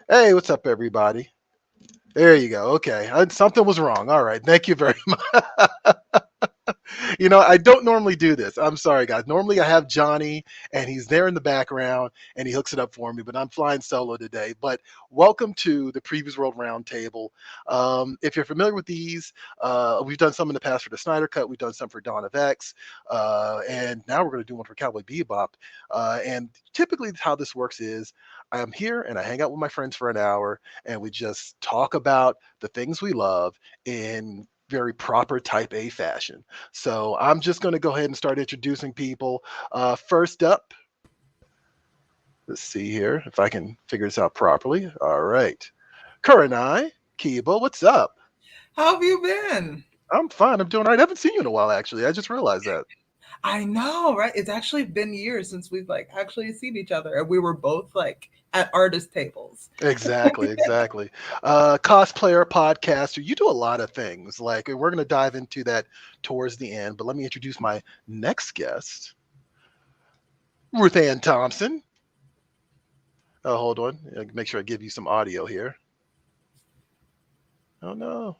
Hey, what's up, everybody? There you go. Okay, something was wrong. All right, thank you very much. I don't normally do this. I'm sorry, guys. Normally, I have Johnny, and he's there in the background, and he hooks it up for me. But I'm flying solo today. But welcome to the Previous World Roundtable. If you're familiar with these, we've done some in the past for the Snyder Cut. We've done some for Dawn of X, and now we're going to do one for Cowboy Bebop. And typically, how this works is I'm here and I hang out with my friends for an hour, and we just talk about the things we love in very proper type A fashion. So I'm just going to go ahead and start introducing people. First up, let's see here if I can figure this out properly. All right. Kurenai Kiba, what's up? How have you been? I'm fine. I'm doing all right. I haven't seen you in a while, actually. I just realized that. I know, right? It's actually been years since we've actually seen each other, and we were both at artist tables. Exactly. Cosplayer, podcaster, you do a lot of things. Like, we're going to dive into that towards the end, but let me introduce my next guest, Ruth Ann Thompson. Oh, hold on. Make sure I give you some audio here. Oh, no.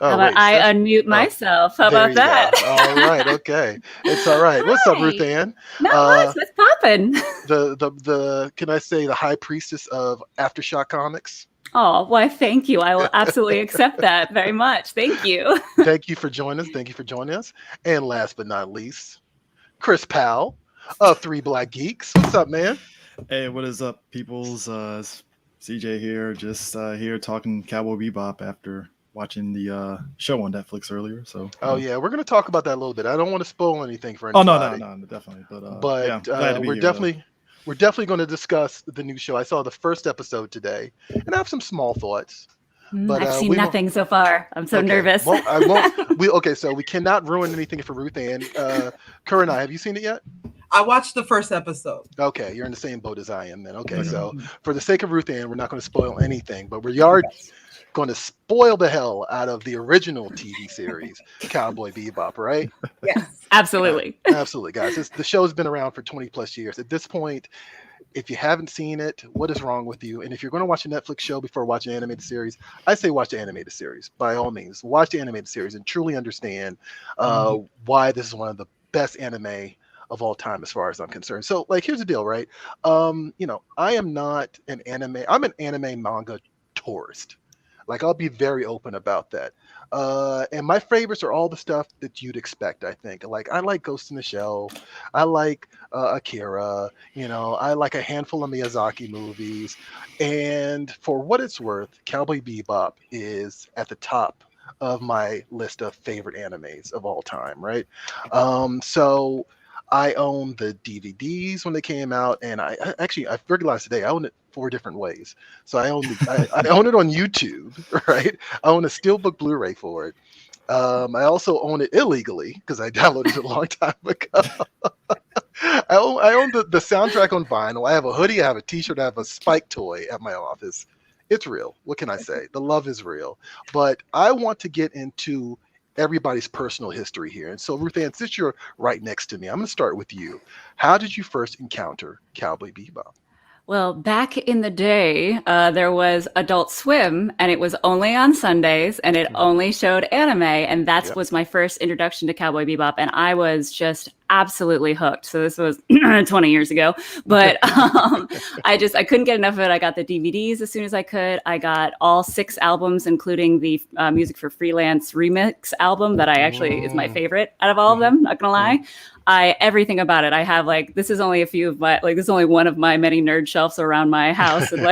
How about I unmute myself? How about that? All right, okay. It's all right. What's up, Ruth Ann? What's poppin'? The can I say the high priestess of AfterShock Comics? Oh, why, thank you. I will absolutely accept that very much. Thank you. Thank you for joining us. And last but not least, Chris Powell of Three Black Geeks. What's up, man? Hey, what is up, peoples? CJ here, just here talking Cowboy Bebop after watching the show on Netflix earlier. So yeah, we're gonna talk about that a little bit. I don't want to spoil anything for anybody. No, definitely. But yeah, we're definitely going to discuss the new show. I saw the first episode today, and I have some small thoughts. But I've seen nothing so far. I'm so nervous. Well, I won't. So we cannot ruin anything for Ruth Ann. Kurenai, have you seen it yet? I watched the first episode. Okay, you're in the same boat as I am then. Okay, so for the sake of Ruth Ann, we're not going to spoil anything, but we are going to spoil the hell out of the original TV series, Cowboy Bebop, right? Yes, absolutely. Absolutely, guys. The show's been around for 20 plus years. At this point, if you haven't seen it, what is wrong with you? And if you're going to watch a Netflix show before watching an animated series, I say watch the animated series. By all means, watch the animated series and truly understand why this is one of the best anime of all time, as far as I'm concerned. So, here's the deal, right? I am not an anime. I'm an anime manga tourist. I'll be very open about that. And my favorites are all the stuff that you'd expect, I think. I like Ghost in the Shell. I like Akira. I like a handful of Miyazaki movies. And for what it's worth, Cowboy Bebop is at the top of my list of favorite animes of all time, right? So I own the DVDs when they came out, and I realized today I own it 4 different ways. So I own it on YouTube, right? I own a Steelbook Blu-ray for it. I also own it illegally because I downloaded it a long time ago. I own the soundtrack on vinyl. I have a hoodie, I have a T-shirt, I have a Spike toy at my office. It's real. What can I say? The love is real. But I want to get into everybody's personal history here. And so, Ruth Ann, since you're right next to me, I'm going to start with you. How did you first encounter Cowboy Bebop? Well, back in the day, there was Adult Swim, and it was only on Sundays, and it only showed anime, and that was my first introduction to Cowboy Bebop, and I was just absolutely hooked. So this was 20 years ago, but I couldn't get enough of it. I got the DVDs as soon as I could. I got all 6 albums, including the Music for Freelance remix album that I actually is my favorite out of all of them, not gonna lie. Everything about it. I have this is only a few of my, this is only one of my many nerd shelves around my house. And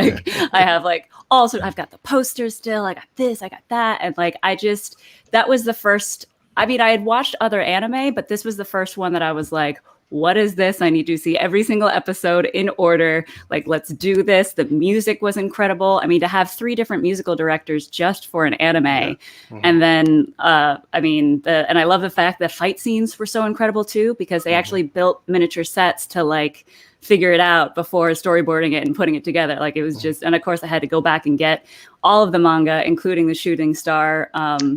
I have also, I've got the posters still, I got this, I got that. And that was the first, I had watched other anime, but this was the first one that I was like, what is this? I need to see every single episode in order. Let's do this. The music was incredible. To have 3 different musical directors just for an anime. Yeah. Mm-hmm. And then, and I love the fact that fight scenes were so incredible too, because they actually built miniature sets to figure it out before storyboarding it and putting it together. It was just, and of course I had to go back and get all of the manga, including the Shooting Star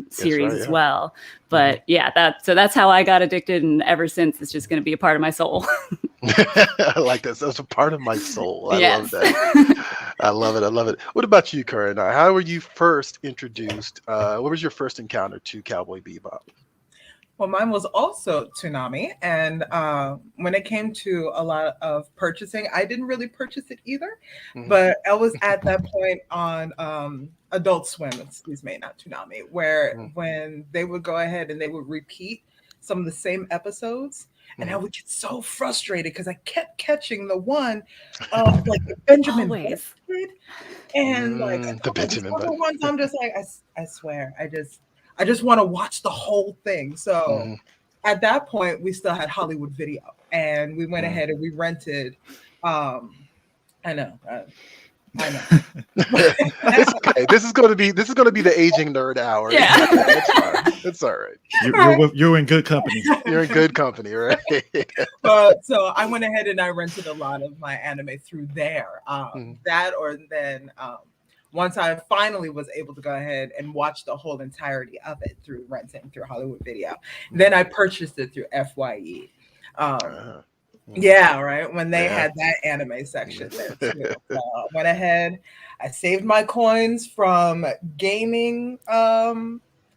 series as well. But that's how I got addicted, and ever since it's just going to be a part of my soul. I like that. That's a part of my soul. I love Yes. that. I love it. I love it. What about you, Kurenai? How were you first introduced? What was your first encounter to Cowboy Bebop? Well, mine was also Toonami, and when it came to a lot of purchasing, I didn't really purchase it either, Mhm. but I was at that point on Adult Swim, excuse me, not Toonami, where Mhm. when they would go ahead and they would repeat some of the same episodes, and I Mhm. would get so frustrated because I kept catching the one of like Benjamin Button Always. kid, and like The these Benjamin other Button. ones, I'm just like, I swear, I just want to watch the whole thing. So Mhm. at that point, we still had Hollywood Video, and we went Mhm. ahead and we rented. I know, I know. It's okay. This is going to be the aging nerd hour. It's Yeah. okay. It's fine. It's all right. You're in good company. You're in good company, right? But so I went ahead and I rented a lot of my anime through there. Mhm. That or then once I finally was able to go ahead and watch the whole entirety of it through renting through Hollywood Video, then I purchased it through FYE. Uh-huh. Yeah, right. When they Yeah. had that anime section there too. So I went ahead, I saved my coins from gaming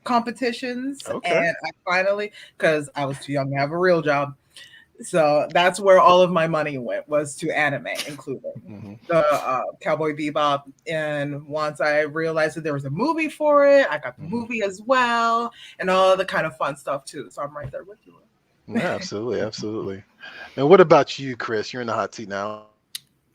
competitions, Okay. and I finally, because I was too young to have a real job. So that's where all of my money went, was to anime, including Mhm. the Cowboy Bebop. And once I realized that there was a movie for it, I got the Mhm. movie as well, and all the kind of fun stuff too. So I'm right there with you. Yeah, absolutely, absolutely. And what about you, Chris? You're in the hot seat now.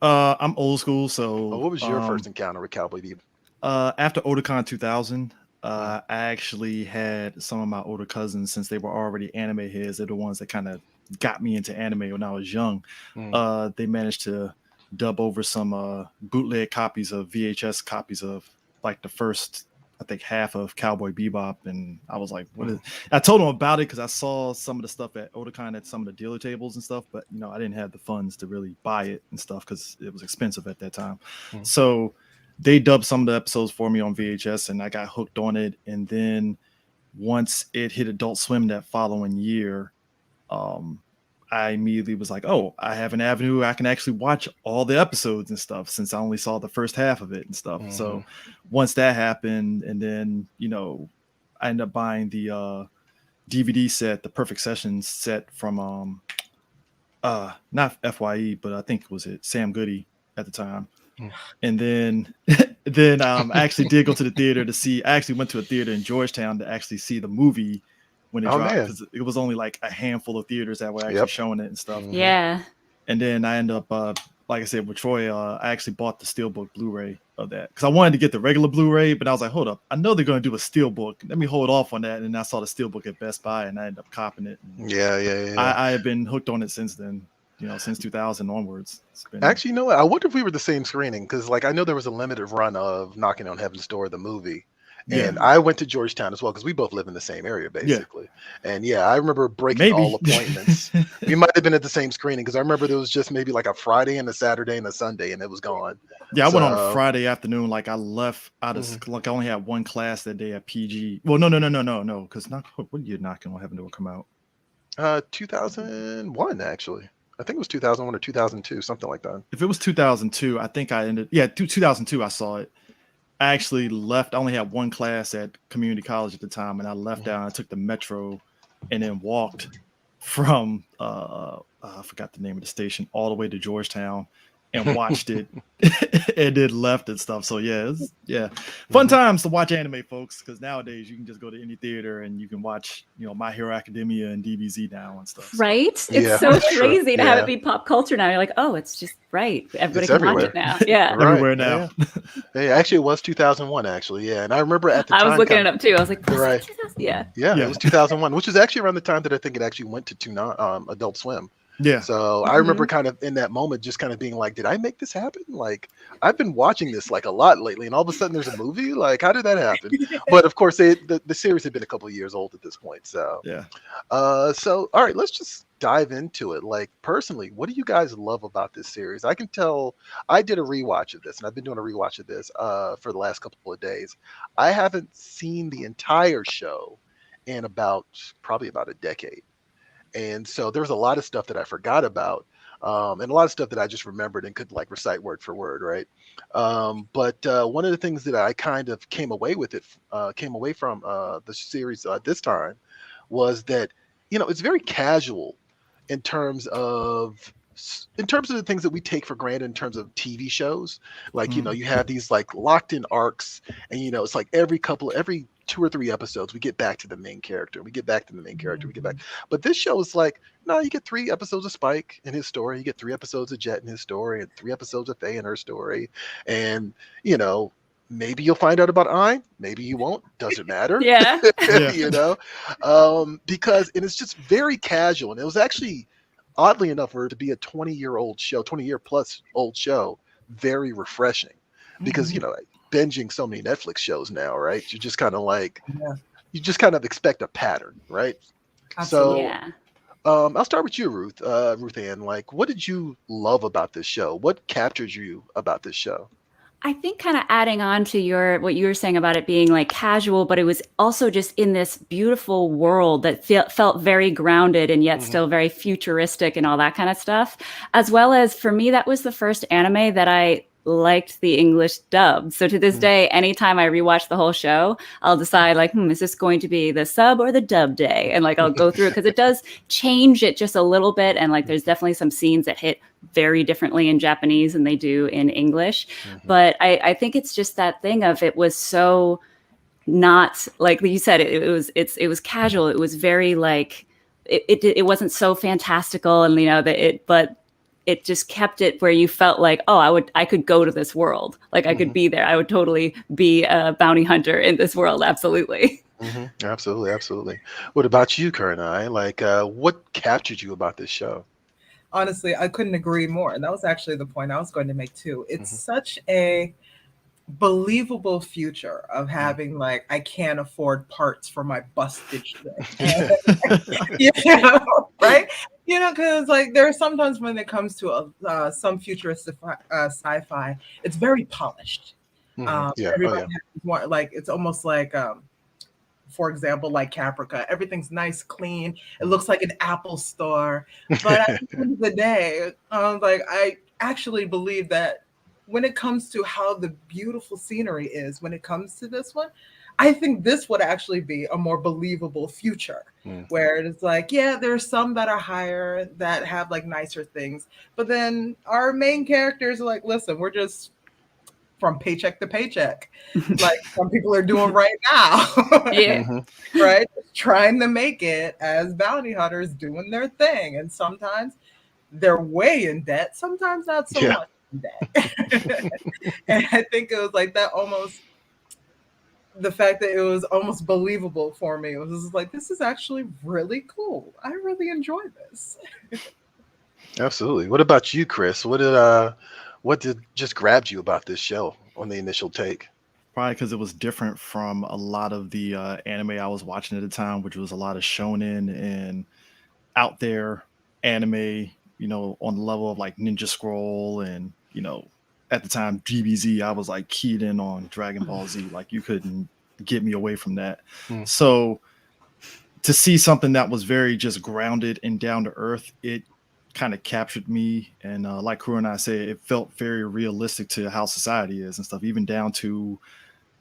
I'm old school, Oh, so what was your first encounter with Cowboy Bebop? after Otakon 2000, I actually had some of my older cousins, since they were already anime heads. They're the ones that kind of got me into anime when I was young. Mm. They managed to dub over some bootleg copies of VHS copies of like the first, I think, half of Cowboy Bebop, and I was like, "What is?" I told them about it because I saw some of the stuff at Otakon at some of the dealer tables and stuff, but I didn't have the funds to really buy it and stuff because it was expensive at that time. Mm. So they dubbed some of the episodes for me on VHS, and I got hooked on it. And then once it hit Adult Swim that following year, I immediately was like, oh, I have an avenue where I can actually watch all the episodes and stuff, since I only saw the first half of it and stuff. Mhm. So once that happened, and then I ended up buying the DVD set, the Perfect Sessions set from not FYE, but I think was it Sam Goody at the time. Mm. And then I actually did go to the theater to see. I actually went to a theater in Georgetown to actually see the movie when it Oh, dropped, man. because it was only like a handful of theaters that were actually Yep. showing it and stuff. Mhm. Yeah. And then I ended up, like I said, with Troy, I actually bought the Steelbook Blu-ray of that because I wanted to get the regular Blu-ray, but I was like, hold up, I know they're going to do a Steelbook. Let me hold off on that. And I saw the Steelbook at Best Buy, and I ended up copping it. And Yeah. I have been hooked on it since then. Since 2000 onwards. It's been... Actually, you know what? I wonder if we were the same screening, because like I know there was a limited run of Knocking on Heaven's Door, the movie. Yeah. And I went to Georgetown as well, because we both live in the same area, basically. And yeah, I remember breaking all appointments. We might have been at the same screening, because I remember there was just maybe like a Friday and a Saturday and a Sunday, and it was gone. Yeah, I went on a Friday afternoon. Like I left out of Mhm. like I only had one class that day at PG. Well, no, because what year Knocking on Heaven Door come out? 2001, actually. I think it was 2001 or 2002, something like that. If it was 2002, I think I ended. Yeah, 2002. I saw it. I actually left. I only had one class at community college at the time, and I left out. I took the metro, and then walked from I forgot the name of the station all the way to Georgetown, and watched it, and then left and stuff. So fun times to watch anime, folks. Because nowadays you can just go to any theater and you can watch, My Hero Academia and DBZ now and stuff. Right? It's Yeah, so that's true. crazy to have Yeah. it be pop culture now. You're like, oh, it's just right. Everybody It's can watch everywhere. it now. Yeah. Right. Everywhere now. Yeah, actually, it was 2001, actually. Yeah, and I remember at the I time. was looking it up too. I was like, was it Right. 2000? Yeah. Yeah, Yeah. it was 2001, which is actually around the time that I think it actually went to Adult Swim. Yeah. So I remember kind of in that moment just kind of being like, did I make this happen? Like, I've been watching this like a lot lately, and all of a sudden there's a movie. Like, how did that happen? But of course, the series had been a couple of years old at this point. So Yeah. so all right, let's just dive into it. Like, personally, what do you guys love about this series? I can tell I did a rewatch of this, and I've been doing a rewatch of this for the last couple of days. I haven't seen the entire show in probably about a decade. And so there's a lot of stuff that I forgot about. and a lot of stuff that I just remembered and could like recite word for word, right? But one of the things that I kind of came away from the series this time was that it's very casual in terms of the things that we take for granted in terms of TV shows. Like, you have these like locked in arcs, and it's like every 2 or 3 episodes we get back to the main character. We get back. But this show is like, no, you get 3 episodes of Spike and his story, you get 3 episodes of Jet and his story, and 3 episodes of Faye and her story. And maybe you'll find out about Ein, maybe you won't, doesn't matter. Yeah. Because it's just very casual. And it was actually, oddly enough, for it to be a 20-year plus old show, very refreshing. Because binging so many Netflix shows now, right? You just kind of like, you just kind of expect a pattern, right? Absolutely. So I'll start with you, Ruth Ann. Like, what did you love about this show? What captured you about this show? I think kind of adding on to what you were saying about it being like casual, but it was also just in this beautiful world that felt very grounded and yet still very futuristic and all that kind of stuff. As well as, for me, that was the first anime that I liked the English dub. So to this day, anytime I rewatch the whole show, I'll decide like, is this going to be the sub or the dub day? And like, I'll go through it because it does change it just a little bit. And like, there's definitely some scenes that hit very differently in Japanese than they do in English. But I think it's just that thing of, it was so not, like you said, it was casual. It was very like, it wasn't so fantastical, and but it just kept it where you felt like, I could go to this world. Like I could be there. I would totally be a bounty hunter in this world. Absolutely. Absolutely. What about you, Kurenai? Like, what captured you about this show? Honestly, I couldn't agree more. And that was actually the point I was going to make too. It's such a believable future of having like, I can't afford parts for my busted shit. Right? Because like there are sometimes when it comes to some futuristic sci-fi, it's very polished. Everybody has more, like, it's almost like for example, like Caprica, everything's nice, clean. It looks like an Apple store. But at the end of the day, I actually believe that when it comes to how the beautiful scenery is, when it comes to this one, I think this would actually be a more believable future where it's like, there's some that are higher, that have like nicer things. But then our main characters are like, listen, we're just from paycheck to paycheck, like some people are doing right now. Right? Trying to make it as bounty hunters, doing their thing. And sometimes they're way in debt, sometimes not so much in debt. And I think it was like that, almost the fact that it was almost believable for me. It was just like, this is actually really cool. I really enjoy this. Absolutely. What about you, Chris? What did just grabbed you about this show on the initial take? Probably because it was different from a lot of the anime I was watching at the time, which was a lot of shonen and out there anime, on the level of like Ninja Scroll and, at the time DBZ. I was like keyed in on Dragon Ball Z. Like you couldn't get me away from that. So to see something that was very just grounded and down to earth, it kind of captured me. And like Kurenai said, it felt very realistic to how society is and stuff, even down to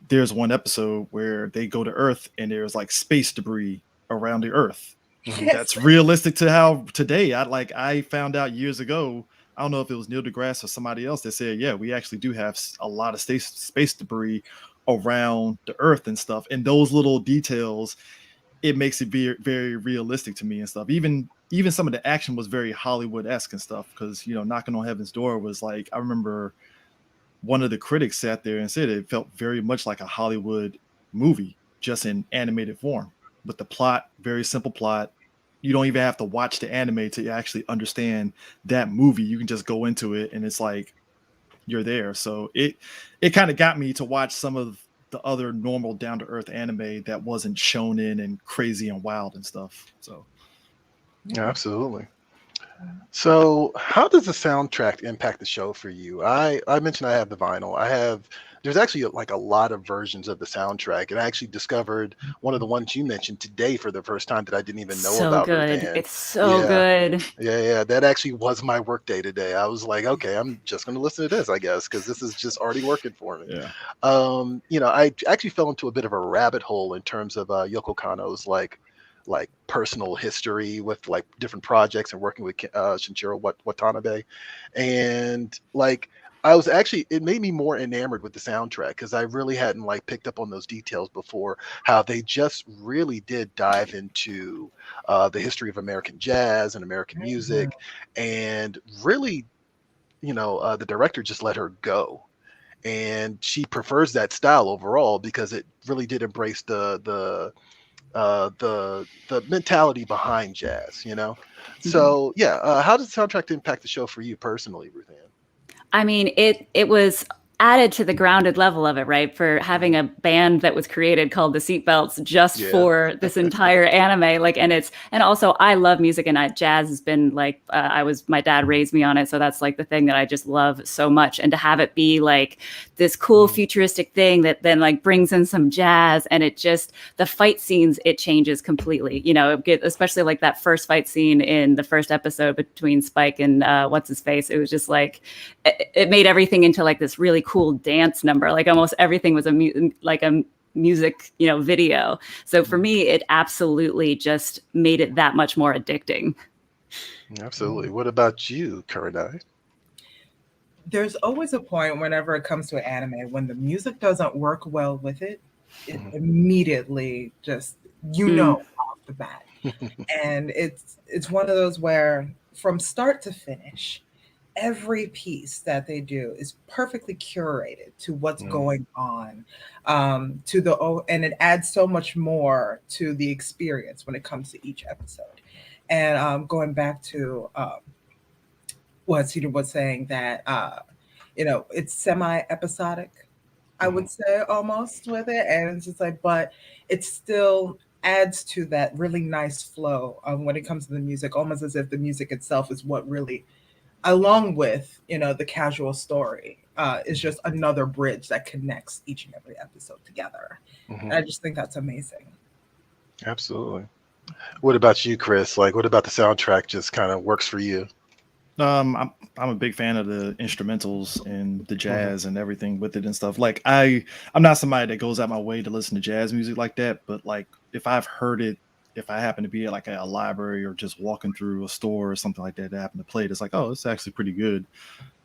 there's one episode where they go to Earth and there's like space debris around the Earth. That's realistic to how today. I found out years ago, I don't know if it was Neil deGrasse or somebody else that said, we actually do have a lot of space debris around the Earth and stuff. And those little details, it makes it very, very realistic to me and stuff. Even some of the action was very Hollywood-esque and stuff, because, Knocking on Heaven's Door was like, I remember one of the critics sat there and said it felt very much like a Hollywood movie, just in animated form. But the plot, very simple plot. You don't even have to watch the anime to actually understand that movie. You can just go into it and it's like you're there. So it kind of got me to watch some of the other normal down-to-earth anime that wasn't shonen and crazy and wild and stuff. So absolutely. So how does the soundtrack impact the show for you? I mentioned I have the vinyl. I have there's actually like a lot of versions of the soundtrack, and I actually discovered one of the ones you mentioned today for the first time that I didn't even know about. So good. Ruthann. It's so good. Yeah. That actually was my work day today. I was like, okay, I'm just going to listen to this, I guess, because this is just already working for me. Yeah. I actually fell into a bit of a rabbit hole in terms of Yoko Kanno's like personal history with like different projects and working with Shinichiro Watanabe, and like it made me more enamored with the soundtrack because I really hadn't like picked up on those details before, how they just really did dive into the history of American jazz and American music, and really, the director just let her go. And she prefers that style overall because it really did embrace the mentality behind jazz, So how does the soundtrack impact the show for you personally, Ruth Ann? I mean, it was added to the grounded level of it, right? For having a band that was created called the Seatbelts just for this entire anime. Like, and also I love music, and jazz has been like, my dad raised me on it. So that's like the thing that I just love so much. And to have it be like this cool futuristic thing that then like brings in some jazz, and the fight scenes, it changes completely, especially like that first fight scene in the first episode between Spike and what's his face. It was just like, it made everything into like this really cool dance number. Like almost everything was a music, video. So for me, it absolutely just made it that much more addicting. Absolutely. What about you, Kurenai? There's always a point whenever it comes to an anime when the music doesn't work well with it, it immediately just, off the bat. And it's one of those where from start to finish, every piece that they do is perfectly curated to what's going on, and it adds so much more to the experience when it comes to each episode. And going back to what Cedar was saying, that it's semi-episodic, I would say, almost, with it, and it's just like, but it still adds to that really nice flow when it comes to the music, almost as if the music itself is what really, along with, the casual story, is just another bridge that connects each and every episode together. And I just think that's amazing. Absolutely. What about you, Chris? Like, what about the soundtrack just kind of works for you? I'm a big fan of the instrumentals and the jazz and everything with it and stuff. Like I'm not somebody that goes out my way to listen to jazz music like that, but like if I've heard it, if I happen to be at like a library or just walking through a store or something like that, I happen to play it, it's like, oh, it's actually pretty good.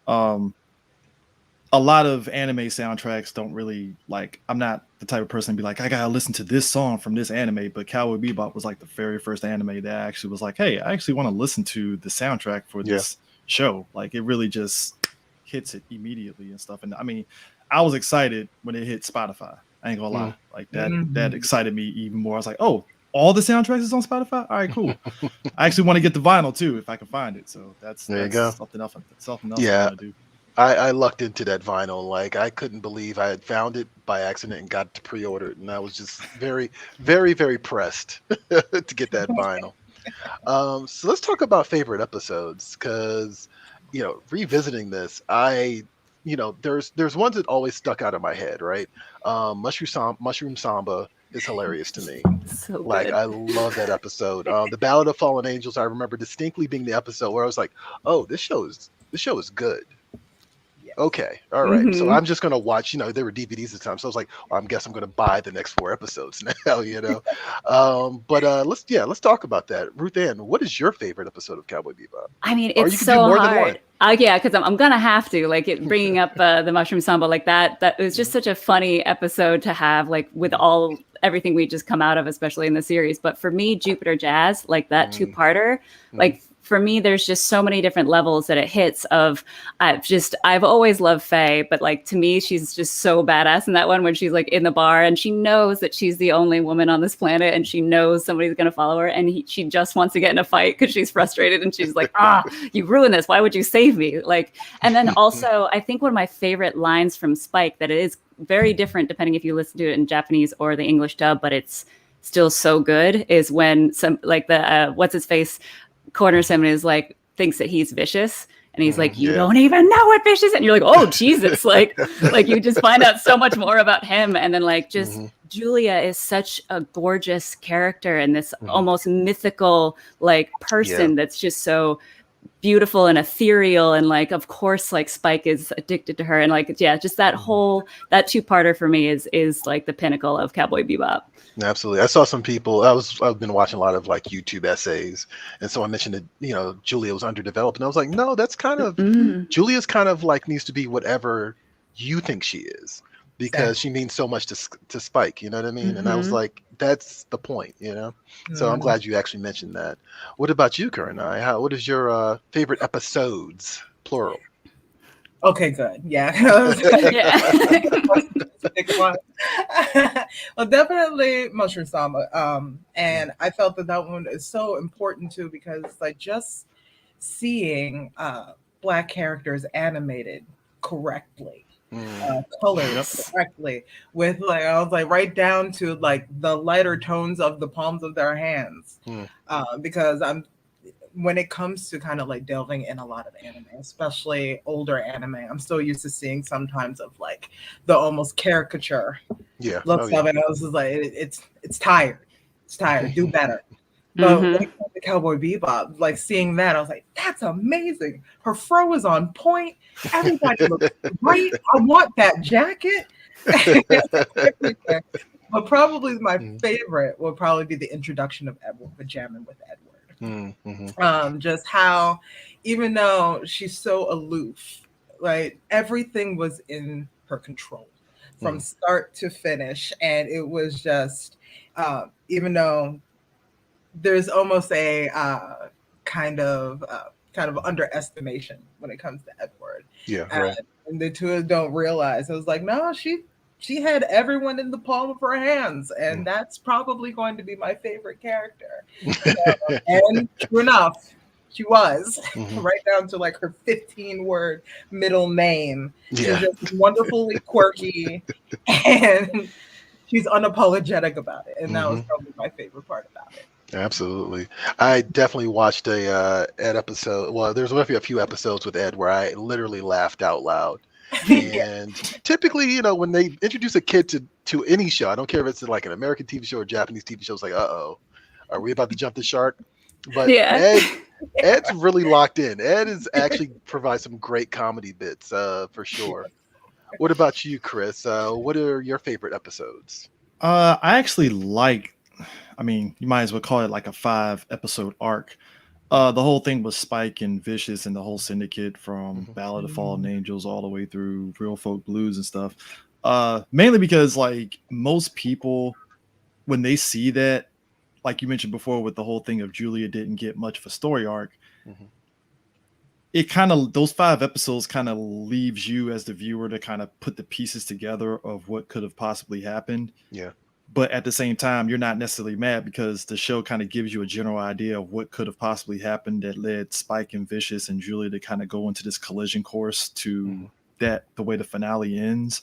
A lot of anime soundtracks don't really, like, I'm not the type of person to be like, I gotta listen to this song from this anime, but Cowboy Bebop was like the very first anime that I actually was like, hey, I actually want to listen to the soundtrack for this show. Like, it really just hits it immediately and stuff. And I mean, I was excited when it hit Spotify. I ain't gonna lie. Like that excited me even more. I was like, oh, all the soundtracks is on Spotify? All right, cool. I actually want to get the vinyl too if I can find it. So that's something else I want to do. I lucked into that vinyl. Like, I couldn't believe I had found it by accident and got to pre-order it, and I was just very, very, very pressed to get that vinyl. So let's talk about favorite episodes, because revisiting this, there's ones that always stuck out of my head, right? Mushroom Samba is hilarious to me. So like, good. I love that episode. The Ballad of Fallen Angels, I remember distinctly being the episode where I was like, oh, this show is good. Okay, all right. So I'm just gonna watch. There were DVDs at the time, so I was like, I guess I'm gonna buy the next 4 episodes now. But let's talk about that. Ruth Ann, what is your favorite episode of Cowboy Bebop? I mean, it's so hard. Yeah, because I'm gonna have to, like, bringing up the Mushroom Samba like that. That was just such a funny episode to have, like, with everything we just come out of, especially in the series. But for me, Jupiter Jazz, like that 2-parter, like. For me, there's just so many different levels that it hits of, I've always loved Faye, but like, to me, she's just so badass in that one when she's like in the bar and she knows that she's the only woman on this planet and she knows somebody's going to follow her. And she just wants to get in a fight because she's frustrated and she's like, you ruined this. Why would you save me? Like, and then also, I think one of my favorite lines from Spike, that it is very different depending if you listen to it in Japanese or the English dub, but it's still so good, is when some, like, the, what's his face, corners him and is like, thinks that he's vicious, And he's like, you don't even know what fish is. And you're like, oh, Jesus. like you just find out so much more about him. And then like just Julia is such a gorgeous character and this almost mythical like person that's just so beautiful and ethereal. And like, of course, like Spike is addicted to her. And like, just that whole, that two-parter for me is like the pinnacle of Cowboy Bebop. Absolutely. I saw some people, I've been watching a lot of like YouTube essays, and someone mentioned that, Julia was underdeveloped, and I was like, no, that's kind of, Julia's kind of like needs to be whatever you think she is, because she means so much to Spike, you know what I mean? And I was like, that's the point, So I'm glad you actually mentioned that. What about you, Kurenai? What is your favorite episodes, plural? Okay, good. Yeah. Well, definitely Mushroom Samba. And I felt that one is so important too, because like just seeing Black characters animated correctly, colored correctly, with like, I was like right down to like the lighter tones of the palms of their hands, because when it comes to kind of like delving in a lot of anime, especially older anime, I'm still used to seeing sometimes of like the almost caricature looks of it. I was just like, it's tired. It's tired. Do better. But when it comes to Cowboy Bebop, like seeing that, I was like, that's amazing. Her fro is on point. Everybody looks great. I want that jacket. But probably my favorite would probably be the introduction of Edward, the jamming with Edward. Just how, even though she's so aloof, like everything was in her control from start to finish, and it was just even though there's almost a kind of underestimation when it comes to Edward, and the two don't realize. I was like, no, she had everyone in the palm of her hands, and that's probably going to be my favorite character. And true enough, she was, right down to like her 15-word middle name. She's just wonderfully quirky, and she's unapologetic about it. And that was probably my favorite part about it. Absolutely. I definitely watched a Ed episode. Well, there's a few episodes with Ed where I literally laughed out loud. And typically, when they introduce a kid to any show, I don't care if it's like an American TV show or Japanese TV show, it's like, are we about to jump the shark? But Ed's really locked in. Ed is actually provides some great comedy bits, for sure. What about you, Chris? What are your favorite episodes? I actually you might as well call it like a 5-episode arc. The whole thing was Spike and Vicious and the whole syndicate from Ballad of Fallen Angels all the way through Real Folk Blues and stuff. Mainly because like most people, when they see that, like you mentioned before with the whole thing of Julia didn't get much of a story arc, it kind of, those 5 episodes kind of leaves you as the viewer to kind of put the pieces together of what could have possibly happened. Yeah. But at the same time, you're not necessarily mad because the show kind of gives you a general idea of what could have possibly happened that led Spike and Vicious and Julia to kind of go into this collision course to the way the finale ends.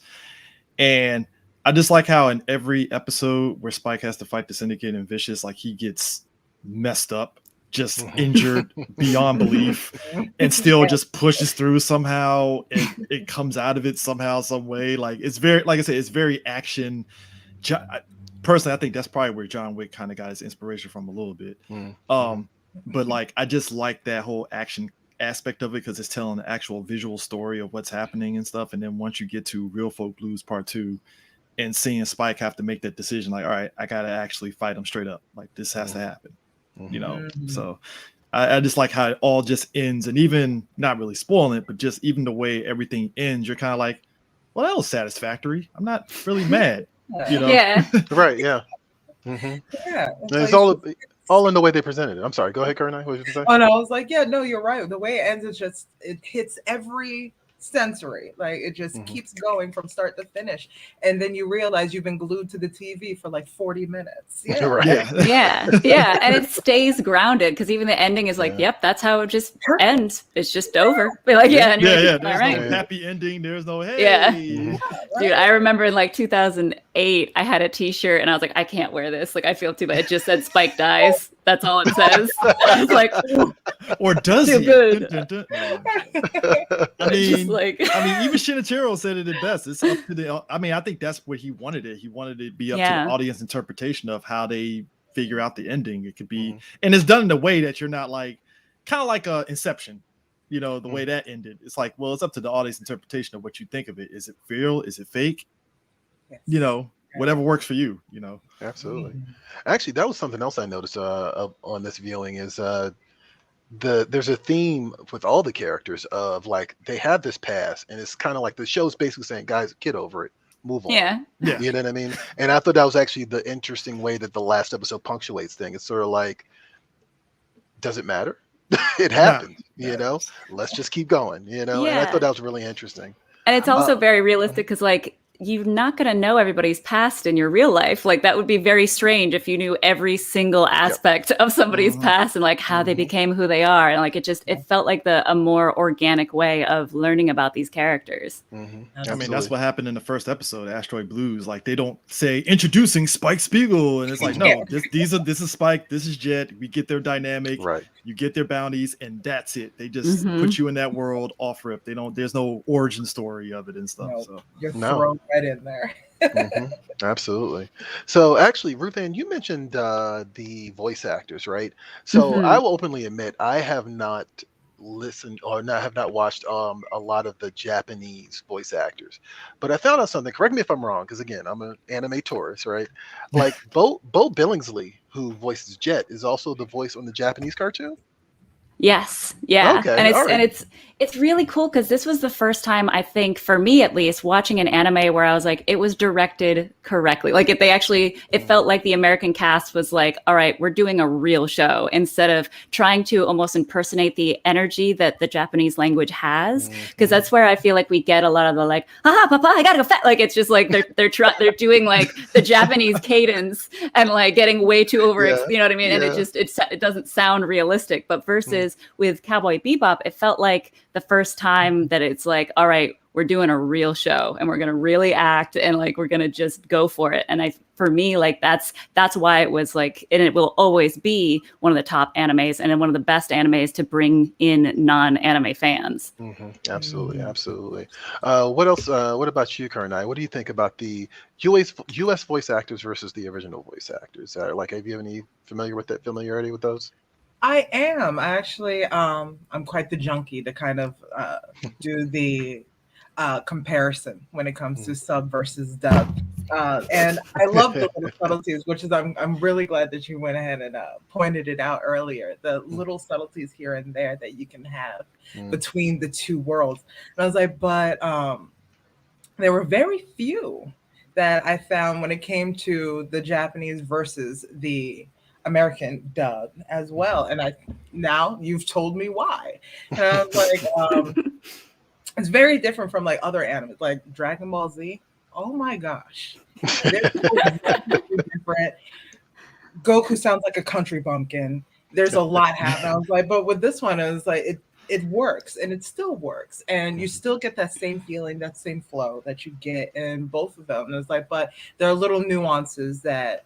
And I just like how in every episode where Spike has to fight the syndicate and Vicious, like he gets messed up, just injured beyond belief, and still just pushes through somehow. It comes out of it somehow, some way. Like it's very, like I said, it's very action. Personally, I think that's probably where John Wick kind of got his inspiration from a little bit. But like, I just like that whole action aspect of it because it's telling the actual visual story of what's happening and stuff. And then once you get to Real Folk Blues Part 2 and seeing Spike have to make that decision, like, all right, I got to actually fight him straight up. Like this has to happen, So I just like how it all just ends, and even not really spoiling it, but just even the way everything ends, you're kind of like, well, that was satisfactory. I'm not really mad. Right, yeah. It's all in the way they presented it. I'm sorry, go ahead, Kurenai. What did you say? Oh no, I was like, you're right. The way it ends is just, it hits every sensory. Like it just keeps going from start to finish, and then you realize you've been glued to the TV for like 40 minutes. Right. And it stays grounded because even the ending is like, yep, that's how it just ends. It's just over. But like, there's no happy ending. There's no Dude, I remember in like 2000 8, I had a t-shirt and I was like, I can't wear this. Like, I feel too bad. It just said Spike dies. That's all it says. And I was like, or does feel he? good. I mean, like, even Shinichiro said it best. It's up to the. I mean, I think that's what he wanted it. He wanted it to be up to the audience interpretation of how they figure out the ending. It could be, and it's done in a way that you're not like, kind of like Inception. You know, the way that ended. It's like, well, it's up to the audience interpretation of what you think of it. Is it real? Is it fake? Yes. You know, whatever works for you, you know. Absolutely. Actually, that was something else I noticed on this viewing is there's a theme with all the characters of like they have this past, and it's kind of like the show's basically saying, guys, get over it, move on. Yeah. You know what I mean? And I thought that was actually the interesting way that the last episode punctuates things. It's sort of like, does it matter? It happened, you know, let's just keep going, you know. And I thought that was really interesting. And it's also very realistic because like you're not going to know everybody's past in your real life. Like that would be very strange if you knew every single aspect of somebody's past and like how they became who they are. And like it felt like a more organic way of learning about these characters. I mean, that's what happened in the first episode, Asteroid Blues. Like they don't say introducing Spike Spiegel, and it's like, no, this is Spike, this is Jet. We get their dynamic, right? You get their bounties, and that's it. They just put you in that world off rip. They don't. There's no origin story of it and stuff. No, so you're thrown right in there. Absolutely. So actually, Ruth Ann, you mentioned the voice actors, right? So I will openly admit I have not listened or have not watched a lot of the Japanese voice actors, but I found out something. Correct me if I'm wrong, because again, I'm an anime tourist, right? Like Bo Billingsley, who voices Jet, is also the voice on the Japanese cartoon. Yes. Yeah. Okay, and it's really cool because this was the first time, I think, for me at least, watching an anime where I was like, it was directed correctly. Like it felt like the American cast was like, all right, we're doing a real show instead of trying to almost impersonate the energy that the Japanese language has. Because that's where I feel like we get a lot of the like, haha, papa, I gotta go fat. Like it's just like they're doing like the Japanese cadence and like getting way too over, you know what I mean? And it doesn't sound realistic. But versus with Cowboy Bebop, it felt like the first time that it's like, all right, we're doing a real show and we're going to really act and like we're going to just go for it. And for me, like that's why it was like, and it will always be one of the top animes and one of the best animes to bring in non-anime fans. Absolutely. What else? What about you, Kurenai? What do you think about the US voice actors versus the original voice actors? Like, have you any familiarity with those? I am. I actually, I'm quite the junkie to kind of do the comparison when it comes to sub versus dub. And I love the little subtleties, which is I'm really glad that you went ahead and pointed it out earlier. The little subtleties here and there that you can have between the two worlds. And I was like, but there were very few that I found when it came to the Japanese versus the American dub as well. And now you've told me why. And I was like, it's very different from like other animes, like Dragon Ball Z. Oh my gosh. They're different. Goku sounds like a country bumpkin. There's a lot happening. I was like, but with this one, it was like it works and it still works. And you still get that same feeling, that same flow that you get in both of them. And it's like, but there are little nuances that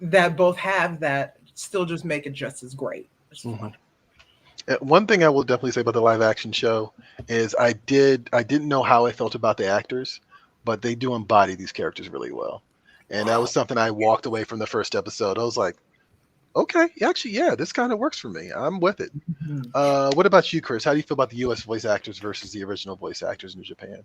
that both have that still just make it just as great. One thing I will definitely say about the live action show is I didn't know how I felt about the actors, but they do embody these characters really well. And that was something I walked away from the first episode. I was like, okay, actually, yeah, this kind of works for me. I'm with it. What about you, Chris? How do you feel about the US voice actors versus the original voice actors in Japan?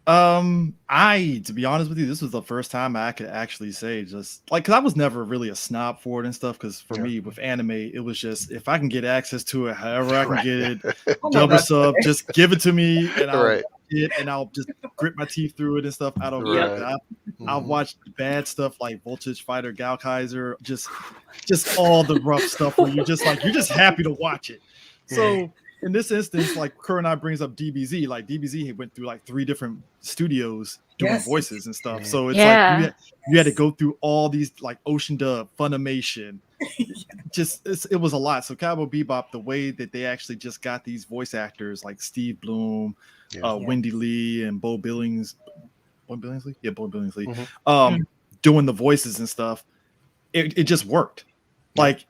To be honest with you, this was the first time I could actually say just like, cause I was never really a snob for it and stuff. Cause for me with anime, it was just, if I can get access to it, however I can get it, double sub, just give it to me and I'll watch it and I'll just grit my teeth through it and stuff. I don't care. I've watched bad stuff like Voltage Fighter, Gal Kaiser, just all the rough stuff where you're just happy to watch it. So in this instance, like Kurenai brings up DBZ, like DBZ went through like 3 different studios doing voices and stuff. So it's like you had to go through all these like Ocean Dub, Funimation. It was a lot. So Cowboy Bebop, the way that they actually just got these voice actors like Steve Bloom, Wendy Lee, and Bo Billingsley? Yeah, Boyd Billingsley. Mm-hmm. Doing the voices and stuff. It just worked. Like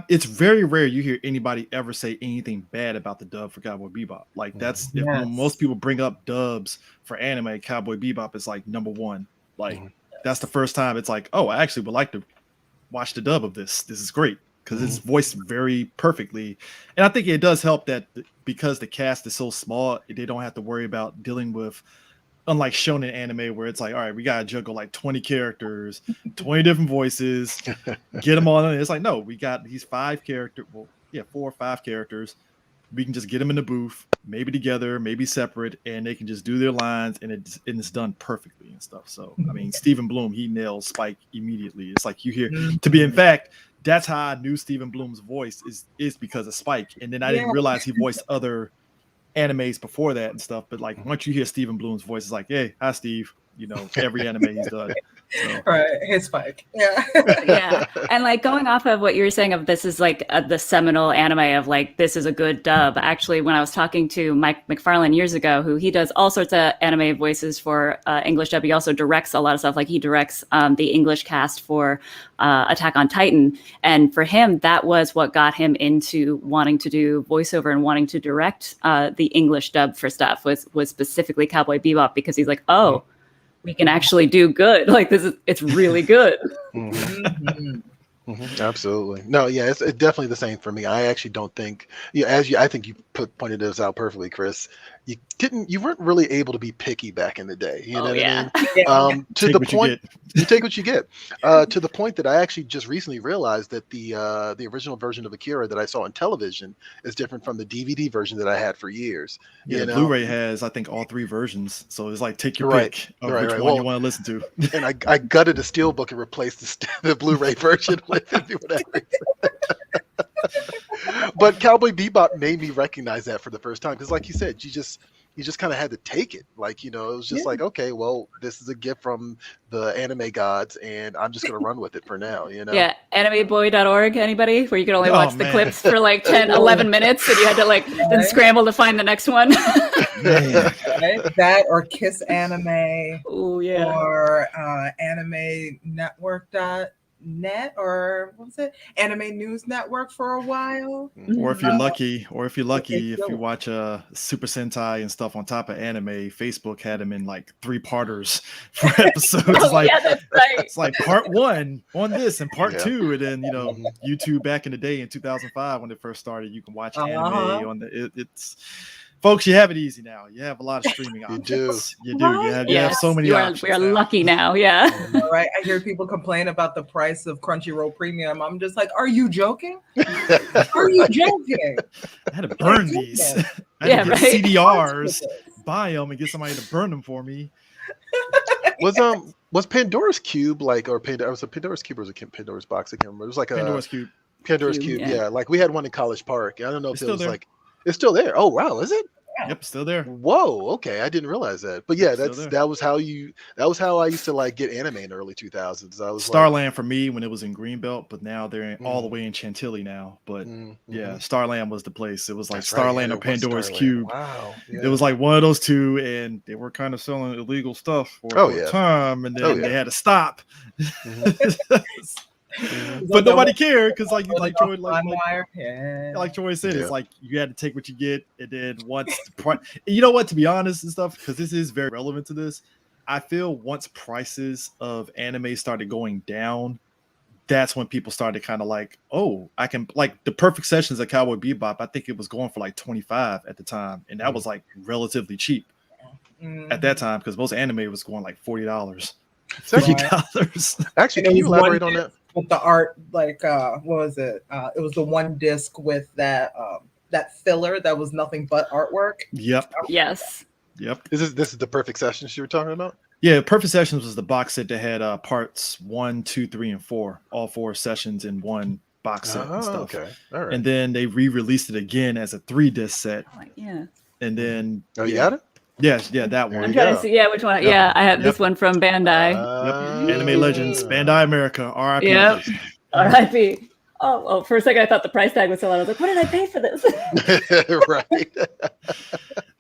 it's very rare you hear anybody ever say anything bad about the dub for Cowboy Bebop. Like that's if most people bring up dubs for anime, Cowboy Bebop is like number one. Like that's the first time it's like, oh, I actually would like to watch the dub of this. This is great because it's voiced very perfectly. And I think it does help that because the cast is so small, they don't have to worry about dealing with, unlike shonen anime where it's like, all right, we gotta juggle like 20 characters, 20 different voices, get them all in. It's like, no, we got these 5 characters. Well, yeah, 4 or 5 characters. We can just get them in the booth, maybe together, maybe separate, and they can just do their lines, and it's done perfectly and stuff. So, I mean, Stephen Bloom, he nails Spike immediately. It's like you hear, in fact, that's how I knew Stephen Bloom's voice is because of Spike. And then I didn't realize he voiced other animes before that and stuff, but like once you hear Stephen Bloom's voice, it's like, hey, hi Steve, you know, every anime he's done. So. Right, his Spike. Yeah. Yeah. And like going off of what you were saying of this is like the seminal anime of like this is a good dub. Actually, when I was talking to Mike McFarlane years ago, who he does all sorts of anime voices for English dub, he also directs a lot of stuff. Like he directs the English cast for Attack on Titan, and for him that was what got him into wanting to do voiceover and wanting to direct the English dub for stuff was specifically Cowboy Bebop, because he's like, oh, we can actually do good. Like it's really good. Absolutely. No, yeah, it's definitely the same for me. I actually don't think, I think you pointed this out perfectly, Chris. You weren't really able to be picky back in the day. You know what I mean? To the point, you take what you get. To the point that I actually just recently realized that the original version of Akira that I saw on television is different from the DVD version that I had for years. Yeah, the Blu-ray has, I think, all 3 versions. So it's like take your pick of which one you want to listen to. And I gutted the steelbook and replaced the Blu-ray version with it. Whatever. But Cowboy Bebop made me recognize that for the first time, because like you said, you just kind of had to take it. Like, it was just like, okay, well, this is a gift from the anime gods, and I'm just going to run with it for now, Yeah, animeboy.org, anybody? Where you could only watch the clips for like 10, 11 minutes, and you had to like then scramble to find the next one. That or Kiss Anime. Oh, yeah. Or Anime Network.net, or what was it? Anime News Network for a while. Or if you're lucky, if you watch Super Sentai and stuff on top of anime, Facebook had them in like 3-parters for episodes. That's right. It's like part 1 on this and part 2, and then YouTube back in the day in 2005 when it first started, you can watch anime on it's. Folks, you have it easy now. You have a lot of streaming options. You do. You have so many options. We are lucky now. Yeah. Right. I hear people complain about the price of Crunchyroll Premium. I'm just like, are you joking? Are you joking? I had to burn these. I had to get CDRs, buy them, and get somebody to burn them for me. Was Pandora's Cube was it Pandora's Cube or was it Pandora's Box? I can't remember. It was like Pandora's Cube. Pandora's Cube. Yeah. Like we had one in College Park. I don't know if it was there. Like. It's still there. Oh wow, is it? Yep, still there. Whoa, okay, I didn't realize that. But yeah, that was how I used to like get anime in the early 2000s. I was Starland for me when it was in Greenbelt, but now they're all the way in Chantilly now. But yeah, Starland was the place. It was like Starland or Pandora's Cube. Wow, it was like one of those two, and they were kind of selling illegal stuff for a time, and then they had to stop. But nobody cared because like Troy said, it's like you had to take what you get, and then once you know what, to be honest and stuff, because this is very relevant to this, I feel once prices of anime started going down, that's when people started kind of like, oh, I can, like the Perfect Sessions of Cowboy Bebop, I think it was going for like 25 at the time, and that was like relatively cheap at that time, because most anime was going like $40. $50. Actually, can you elaborate on that? With the art, like what was it? It was the one disc with that filler that was nothing but artwork. Yep. Yes. Yep. This is the Perfect Sessions you were talking about? Yeah, Perfect Sessions was the box set that had parts 1, 2, 3, and 4, all 4 sessions in one box set and stuff. Okay. All right. And then they re-released it again as a 3-disc set. Yeah. And then you got it? Yeah, that one. I'm trying to see. Yeah, which one? Yeah, I have this one from Bandai. Anime Legends, Bandai America, RIP. Yep. RIP. Oh, for a second I thought the price tag was so low. I was like, what did I pay for this? Right.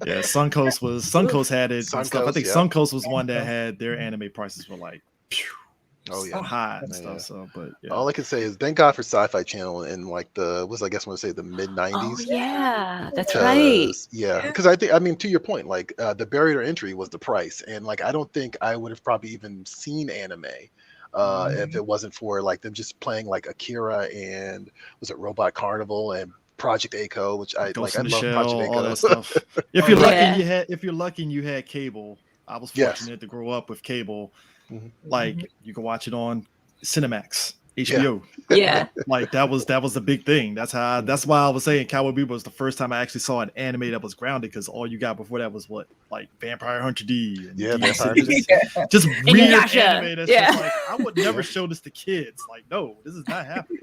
Yeah, Suncoast had it and stuff. I think Suncoast was one that had their anime prices were like high and stuff. So, but yeah. All I can say is thank God for Sci-Fi Channel in like the mid 90s. Oh yeah, that's right. Yeah, because I mean to your point, like the barrier to entry was the price, and like I don't think I would have probably even seen anime if it wasn't for like them just playing like Akira and was it Robot Carnival and Project A-ko, which I love Project A-ko. All that stuff. If you're lucky and you had cable. I was fortunate to grow up with cable. Like you can watch it on Cinemax, HBO. Yeah. Like that was the big thing. That's why I was saying Cowboy Bebop was the first time I actually saw an anime that was grounded, because all you got before that was what, like Vampire Hunter D and just weird anime that's just like, I would never show this to kids. Like, no, this is not happening.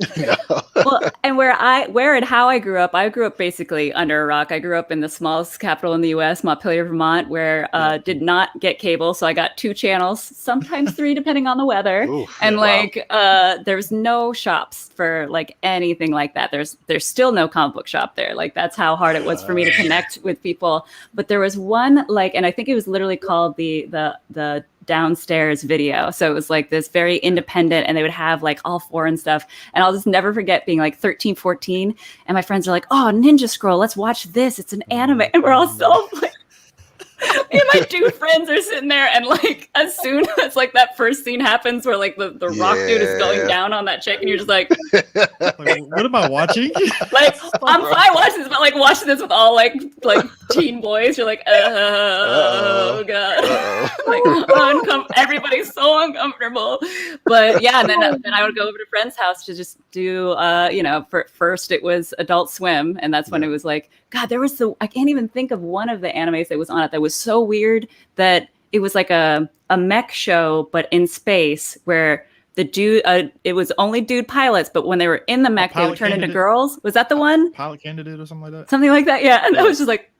Well, and where and how I grew up basically under a rock. I grew up in the smallest capital in the US, Montpelier, Vermont, where did not get cable, so I got 2 channels, sometimes 3 depending on the weather. And there was no shops for like anything like that. There's still no comic book shop there. Like that's how hard it was for me to connect with people. But there was one, like, and I think it was literally called the Downstairs Video. So it was like this very independent, and they would have like all foreign stuff. And I'll just never forget being like 13, 14, and my friends are like, oh, Ninja Scroll, let's watch this, it's an anime. And we're all so like, me and my 2 friends are sitting there, and like as soon as like that first scene happens where like the rock dude is going down on that chick, and you're just like what am I watching? Like I'm fine watching this, but like watching this with all like teen boys, you're like, oh god. Like everybody's so uncomfortable. But yeah, and then I would go over to friends' house to just do first it was Adult Swim, and that's when it was like, God, there was I can't even think of one of the animes that was on it that was so weird that it was like a mech show, but in space, where the dude, it was only dude pilots, but when they were in the mech, they would turn into girls. Was that the one? Pilot Candidate or something like that? Something like that, yeah. And I was just like,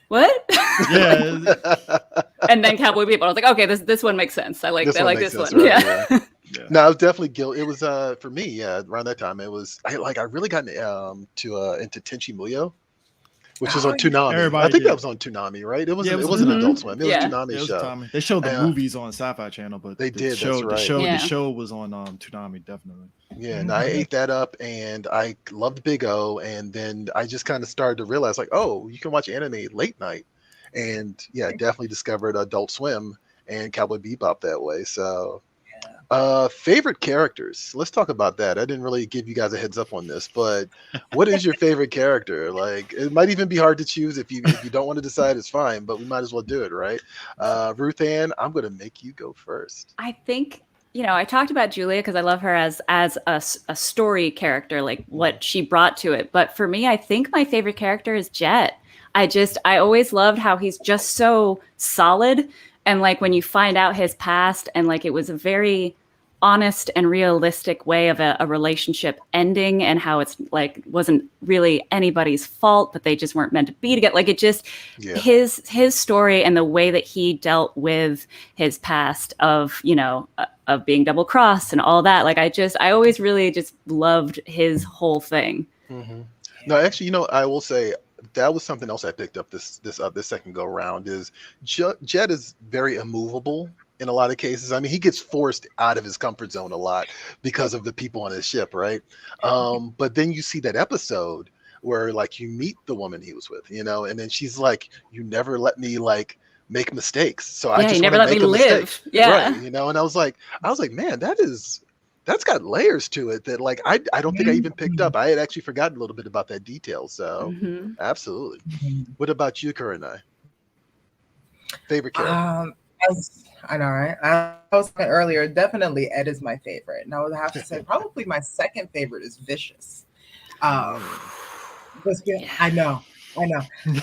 what? Yeah. And then Cowboy Bebop, I was like, okay, this one makes sense. I like this one. Right? Yeah. No, I was definitely guilty. It was for me, around that time. It was I really got into Tenchi Muyo, which was on Toonami. I think that was on Toonami, right? It wasn't Adult Swim. It was Toonami show. They showed the movies on Sci-Fi Channel, but the show was on Toonami, definitely. Yeah, and I ate that up, and I loved Big O, and then I just kind of started to realize, like, oh, you can watch anime late night, and definitely discovered Adult Swim and Cowboy Bebop that way. So. Favorite characters. Let's talk about that. I didn't really give you guys a heads up on this, but what is your favorite character? Like, it might even be hard to choose. If you don't want to decide, it's fine, but we might as well do it, right? Ruth Ann, I'm going to make you go first. I think, I talked about Julia because I love her as a story character, like what she brought to it. But for me, I think my favorite character is Jet. I always loved how he's just so solid. And like when you find out his past, and like it was a very honest and realistic way of a relationship ending, and how it's like wasn't really anybody's fault, but they just weren't meant to be together. Like it just his story and the way that he dealt with his past of of being double crossed and all that. Like I always really just loved his whole thing. Mm-hmm. No, actually, I will say. That was something else I picked up this second go around. Is Jet is very immovable in a lot of cases. I mean, he gets forced out of his comfort zone a lot because of the people on his ship, right? But then you see that episode where like you meet the woman he was with, and then she's like, "You never let me like make mistakes, so I just never let me live." Mistake. Yeah, right. And I was like, man, that's got layers to it that like I don't think I even picked up. I had actually forgotten a little bit about that detail. So absolutely. What about you, Kurenai? Favorite character? I know, right? I was saying earlier, definitely Ed is my favorite. And I would have to say probably my second favorite is Vicious. I know. And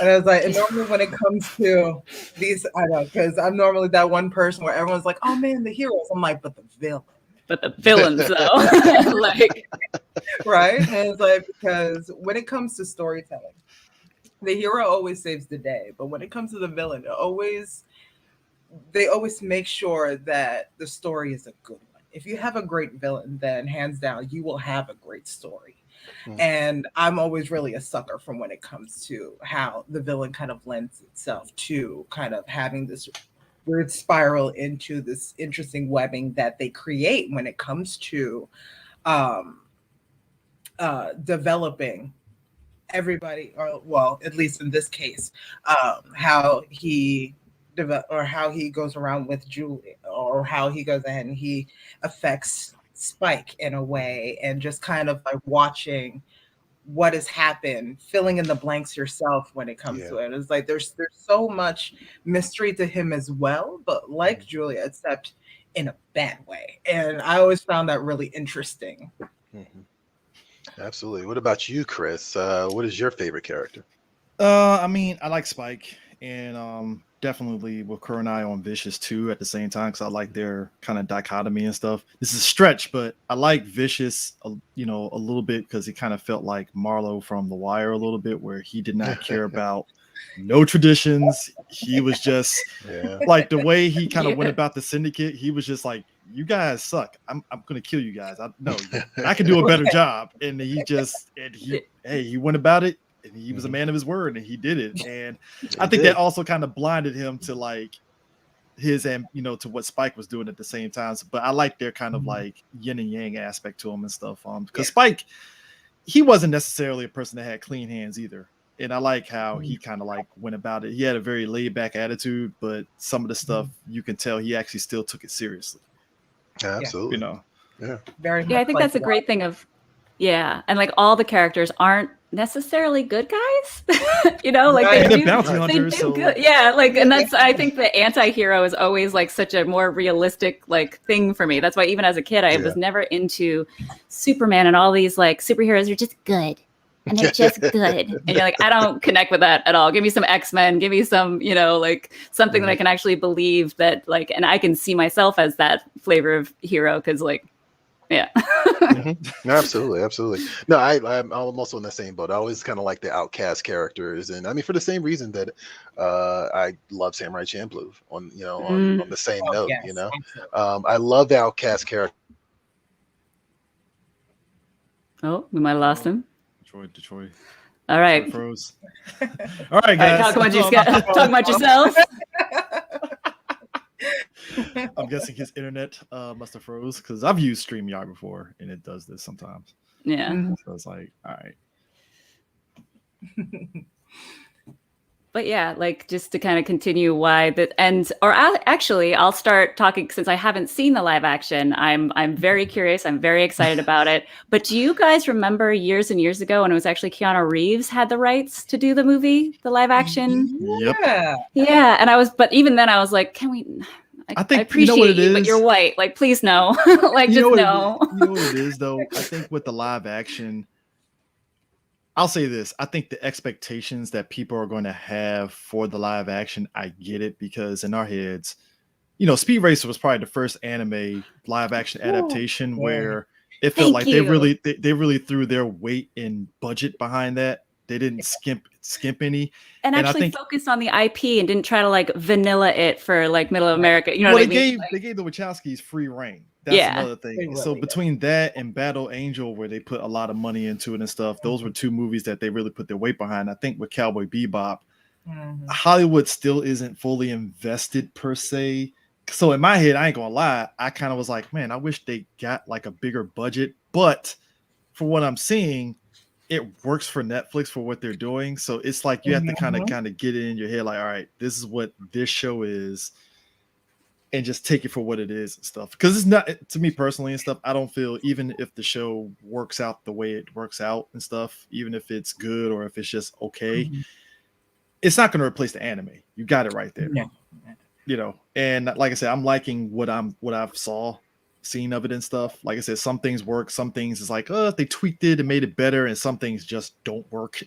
I was like, and normally when it comes to these, I know, because I'm normally that one person where everyone's like, oh man, the heroes. I'm like, but the villain. But the villains, though, like, right? And it's like, because when it comes to storytelling, the hero always saves the day. But when it comes to the villain, they always make sure that the story is a good one. If you have a great villain, then hands down, you will have a great story. And I'm always really a sucker from when it comes to how the villain kind of lends itself to kind of having this weird spiral into this interesting webbing that they create when it comes to developing everybody, or well, at least in this case, how he how he goes around with Julie, or how he goes ahead and he affects Spike in a way, and just kind of like watching what has happened, filling in the blanks yourself when it comes to it. It's like there's so much mystery to him as well, but like Julia, except in a bad way. And I always found that really interesting. Absolutely. What about you, Chris? What is your favorite character? I mean, I like Spike, and definitely with Kurenai on Vicious too at the same time, because I like their kind of dichotomy and stuff. This is a stretch, but I like Vicious, you know, a little bit because it kind of felt like Marlo from The Wire a little bit, where he did not care about no traditions. He was just like the way he kind of went about the syndicate. He was just like, you guys suck. I'm gonna kill you guys. I can do a better job. And he went about it, and he was a man of his word, and he did it. And I think that also kind of blinded him to like his, and you know, to what Spike was doing at the same time. But I like their kind of like yin and yang aspect to him and stuff. Because Spike, he wasn't necessarily a person that had clean hands either. And I like how he kind of like went about it. He had a very laid back attitude, but some of the stuff you can tell he actually still took it seriously. Absolutely. You know. I think that's a great thing of, and like all the characters aren't necessarily good guys. You know, like they do good. Like, and that's, I think the anti-hero is always like such a more realistic like thing for me. That's why even as a kid, I was never into Superman, and all these like superheroes are just good. And they're just good. And you're like, I don't connect with that at all. Give me some X-Men. Give me some, you know, like something that I can actually believe that, like, and I can see myself as that flavor of hero. Cause like, Absolutely. No, I'm also in the same boat. I always kind of like the outcast characters. And I mean, for the same reason that I love Samurai Champloo on the same note, you know, I love the outcast character. Oh, we might have lost him. Detroit. All right. Froze. All right, guys. Talk about yourself. I'm guessing his internet must have froze, because I've used StreamYard before, and it does this sometimes. Yeah. So it's like, all right. But yeah, like just to kind of continue why that ends, or actually, I'll start talking since I haven't seen the live action. I'm very curious. I'm very excited about it. But do you guys remember years and years ago when it was actually Keanu Reeves had the rights to do the movie, the live action? Yep. Yeah, and but even then I was like, can we? I appreciate you, but you're white. Like, please no. Like, just no. You know what it is, though? I think with the live action, I'll say this. I think the expectations that people are going to have for the live action, I get it, because in our heads, you know, Speed Racer was probably the first anime live action adaptation where it felt like they really threw their weight and budget behind that. They didn't skimp any. And actually I think, focused on the IP and didn't try to like vanilla it for like middle America. You know what I mean? They gave the Wachowskis free reign. That's another thing. So between that and Battle Angel, where they put a lot of money into it and stuff, those were two movies that they really put their weight behind. I think with Cowboy Bebop, Hollywood still isn't fully invested per se. So in my head, I ain't gonna lie, I kind of was like, man, I wish they got like a bigger budget. But for what I'm seeing, it works for Netflix for what they're doing. So it's like you have to kind of get it in your head, like, all right, this is what this show is, and just take it for what it is and stuff. Because it's not, to me personally and stuff, I don't feel, even if the show works out the way it works out and stuff, even if it's good or if it's just okay, it's not going to replace the anime. You got it right there. Yeah. You know, and like I said, I'm liking what I've seen of it and stuff. Like I said, some things work, some things is like, they tweaked it and made it better, and some things just don't work,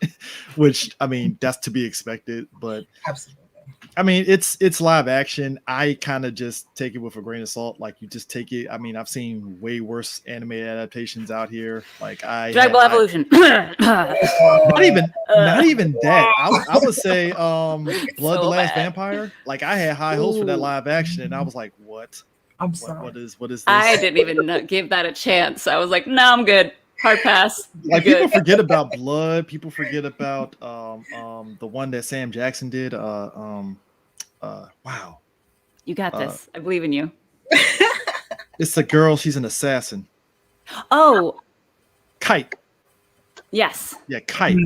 which I mean, that's to be expected. But absolutely, I mean, it's live action. I kind of just take it with a grain of salt. Like, you just take it. I mean, I've seen way worse anime adaptations out here. Like Dragon Ball Evolution. Not even that. I would say Blood the Last Vampire. Like, I had high hopes for that live action, and I was like, what? I'm sorry. What is this? I didn't even give that a chance. I was like, no, I'm good. Hard pass. Like Good. people forget about Blood. People forget about the one that Sam Jackson did. Wow. You got this. I believe in you. It's a girl. She's an assassin. Oh, Kite. yes. Yeah, Kite.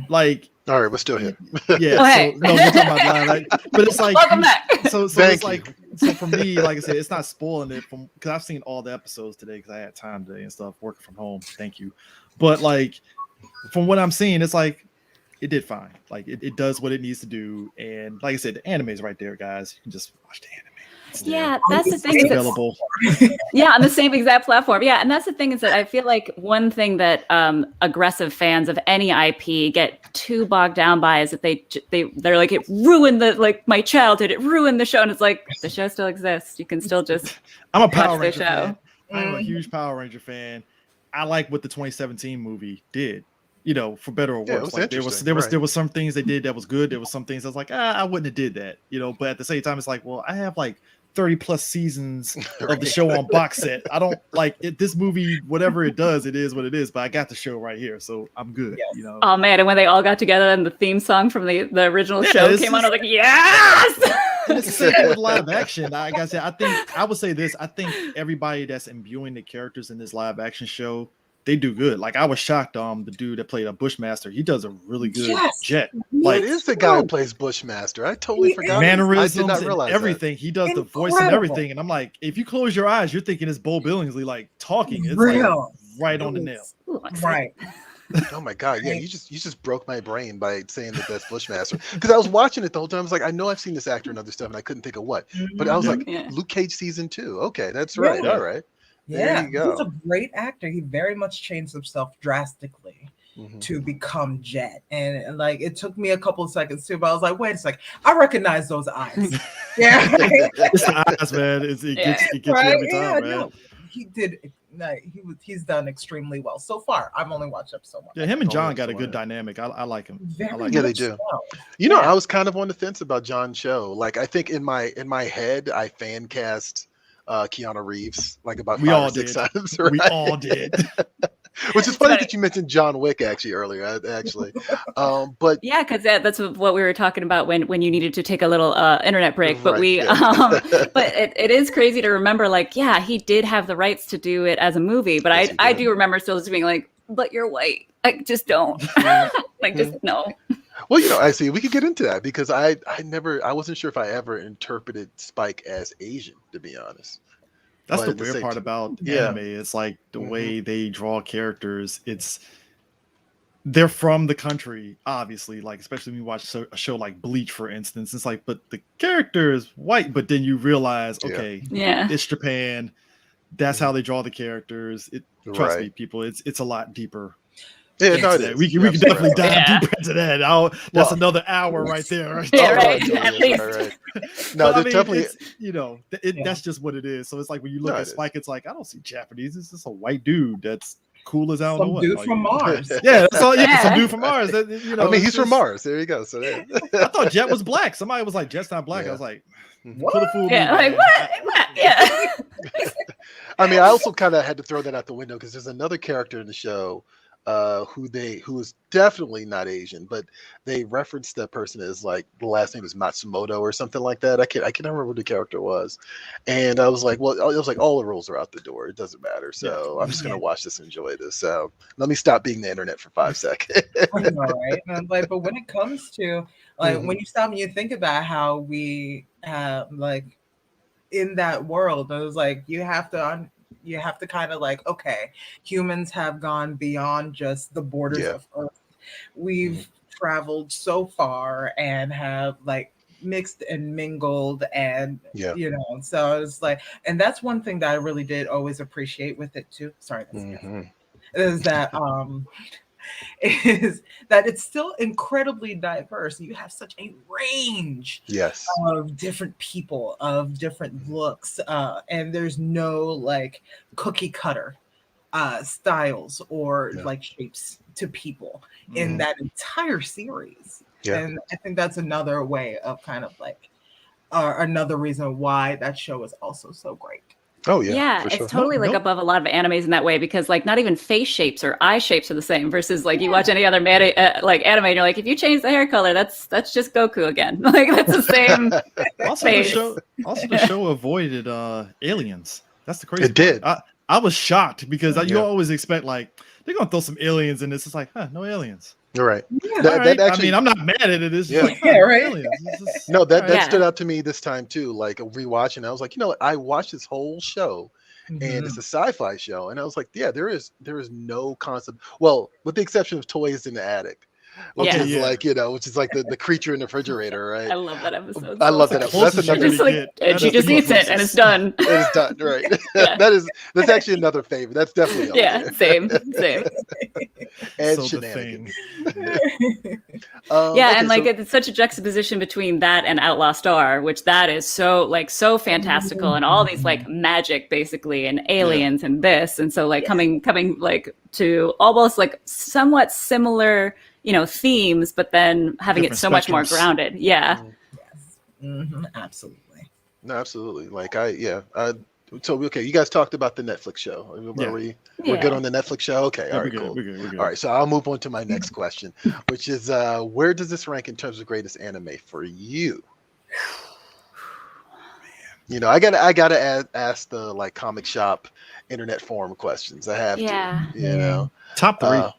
Like. All right, we're still here. Yeah. Okay. So, no, we're talking about Blind, like, but it's like Welcome back. So it's like, so for me, like I said, it's not spoiling it from because I've seen all the episodes today because I had time today and stuff working from home. Thank you. But like from what I'm seeing, it's like it did fine. Like it does what it needs to do. And like I said, the anime is right there, guys. You can just watch the anime. Yeah, that's the thing. It's Is available. yeah, on the same exact platform. Yeah, and that's the thing is that I feel like one thing that aggressive fans of any IP get too bogged down by is that they're like, it ruined my childhood. It ruined the show, and it's like the show still exists. You can still just I'm a Power watch the Ranger show. fan. I'm a huge Power Ranger fan. I like what the 2017 movie did. You know, for better or worse. Yeah, it was like there was some things they did that was good. There was some things I was like, I wouldn't have did that. You know, but at the same time, it's like, well, I have like 30 plus seasons of the show on box set. I don't like it. This movie, whatever it does, it is what it is. But I got the show right here, so I'm good. Yes. You know. Oh man! And when they all got together and the theme song from the original show came on, I was like, yes. And it's the same thing with live action. Like I said, I would say this. I think everybody that's imbuing the characters in this live action show, they do good. Like I was shocked. The dude that played a Bushmaster, he does a really good Jet. Like, it is the guy who plays Bushmaster. I totally forgot. Mannerisms, I did not realize everything. That. He does the voice and everything. And I'm like, if you close your eyes, you're thinking it's Bo Billingsley like talking. It's Real. like right on the nail. Right. Oh my god, yeah, you just broke my brain by saying that that's Bushmaster. Because I was watching it the whole time. I was like, I know I've seen this actor in other stuff, and I couldn't think of what. But I was like, Luke Cage season 2. Okay, that's right. All right. Yeah, there you go. He's a great actor. He very much changed himself drastically to become Jet. And like it took me a couple of seconds too, but I was like, wait a second, I recognize those eyes. Yeah. It's the eyes, man. It gets you every time, man. No, he did. He's done extremely well so far. I've only watched episode 1. Yeah, him and John got a good dynamic. I like him. Yeah, they do. So. You know, I was kind of on the fence about John Cho. Like, I think in my head, I fan cast Keanu Reeves like about 5 or 6 times. Right? We all did. Which is funny that you mentioned John Wick earlier. But yeah, because that's what we were talking about when you needed to take a little internet break. But but it is crazy to remember. Like, yeah, he did have the rights to do it as a movie, but yes, I do remember still just being like, but you're white. Like, just don't. Like, just no. Well, you know, I see. We could get into that because I wasn't sure if I ever interpreted Spike as Asian, to be honest. That's the weird part about anime. It's like the way they draw characters. They're from the country, obviously. Like, especially when you watch a show like Bleach, for instance. It's like, but the character is white. But then you realize, okay, it's Japan. That's how they draw the characters. Trust me, people. It's a lot deeper. Yeah, no, it is. We can definitely dive deeper into that. That's another hour right there. Right? Yeah, right. At least. Right. No, there's definitely. That's just what it is. So it's like when you look at Spike, it's like I don't see Japanese. It's just a white dude that's cool as I don't know what. Dude from Mars. Yeah, that's all. Yeah, some dude from Mars. I mean, he's from Mars. There you go. So I thought Jet was black. Somebody was like, Jet's not black. I was like, what? Yeah, like what? Yeah. I mean, I also kind of had to throw that out the window because there's another character in the show who is definitely not Asian, but they referenced that person as like the last name is Matsumoto or something like that. I can't remember what the character was, and I was like, well, it was like all the rules are out the door. It doesn't matter. So I'm just gonna watch this and enjoy this. So let me stop being the internet for 5 seconds. I know, right? And like, but when it comes to like when you stop and you think about how we like in that world, it was like you have to kind of like, okay, humans have gone beyond just the borders of Earth. We've traveled so far and have like mixed and mingled and so it's like, and that's one thing that I really did always appreciate with it too. Sorry, is that is that it's still incredibly diverse. You have such a range of different people, of different looks, and there's no like cookie cutter styles or like shapes to people in that entire series. And I think that's another way of kind of like another reason why that show is also so great. Oh yeah, Yeah, for it's sure. totally like above a lot of animes in that way because like not even face shapes or eye shapes are the same versus like you watch any other like anime and you're like if you change the hair color that's just Goku again. Like that's the same face. The show avoided aliens. That's the crazy It did. part. I was shocked because you always expect like they're gonna throw some aliens in this. It's like, no aliens. You're right. Yeah. That actually, I mean, I'm not mad at it. It's just like, right. aliens. No, that Yeah. stood out to me this time too. Like rewatching, I was like, you know what? I watched this whole show, and it's a sci-fi show, and I was like, yeah, there is no concept. Well, with the exception of Toys in the Attic, which Yeah. is like which is like the creature in the refrigerator, right? I love that episode. I love that episode. That's closest another. Just like, and she just eats it and it's done. It's done, right? Yeah. That's actually another favorite. That's definitely up there. same. And So the shenanigans. Yeah, and like it's such a juxtaposition between that and Outlaw Star, which that is so fantastical and all these like magic basically and aliens and this, and so like coming like to almost like somewhat similar themes, but then having it so much more grounded. Yeah. Absolutely. No, absolutely. Like so okay, you guys talked about the Netflix show. We're good on the Netflix show. Okay, all right, cool. We're good. All right, so I'll move on to my next question, which is where does this rank in terms of greatest anime for you? I gotta ask the like comic shop internet forum questions. I have to. Top three.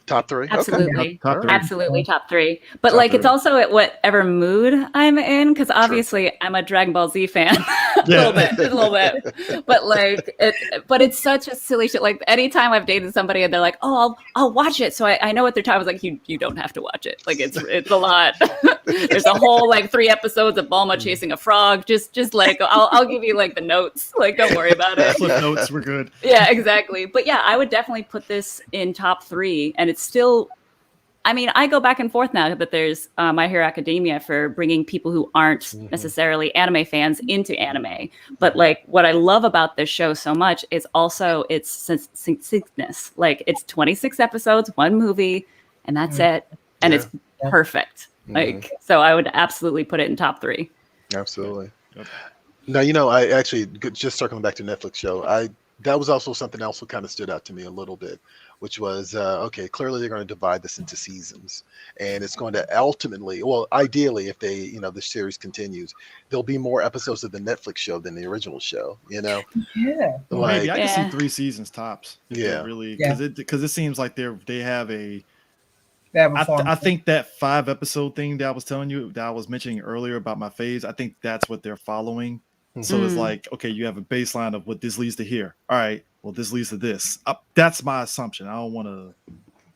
Top three? Absolutely. Okay. Top three. Absolutely top three. But Top like three. it's also at whatever mood I'm in, because obviously I'm a Dragon Ball Z fan. a little bit. But like it's such a silly shit. Like anytime I've dated somebody and they're like, oh, I'll watch it. So I know what they're talking about. I was like, you don't have to watch it. Like it's a lot. There's a whole like 3 episodes of Bulma chasing a frog. Just like I'll give you like the notes. Like don't worry about it. Flip notes, we're good. Yeah, exactly. But yeah, I would definitely put this in top 3, and it's still, I mean, I go back and forth now that there's My Hero Academia for bringing people who aren't necessarily anime fans into anime. But like what I love about this show so much is also its succinctness. Like it's 26 episodes, 1 movie, and that's it. And it's perfect. Like, so I would absolutely put it in top 3. Absolutely. Yep. Now, I actually, just circling back to Netflix show, that was also something else that kind of stood out to me a little bit, which was, okay, clearly they're going to divide this into seasons, and it's going to ultimately, well, ideally, if they, the series continues, there'll be more episodes of the Netflix show than the original show, Yeah. Well, maybe I can see 3 seasons tops. Yeah. Really, because it seems like they have a. I I think that 5-episode thing that I was telling you, that I was mentioning earlier about my phase, I think that's what they're following. So it's like, okay, you have a baseline of what this leads to here. All right, well, this leads to this. That's my assumption. I don't want to,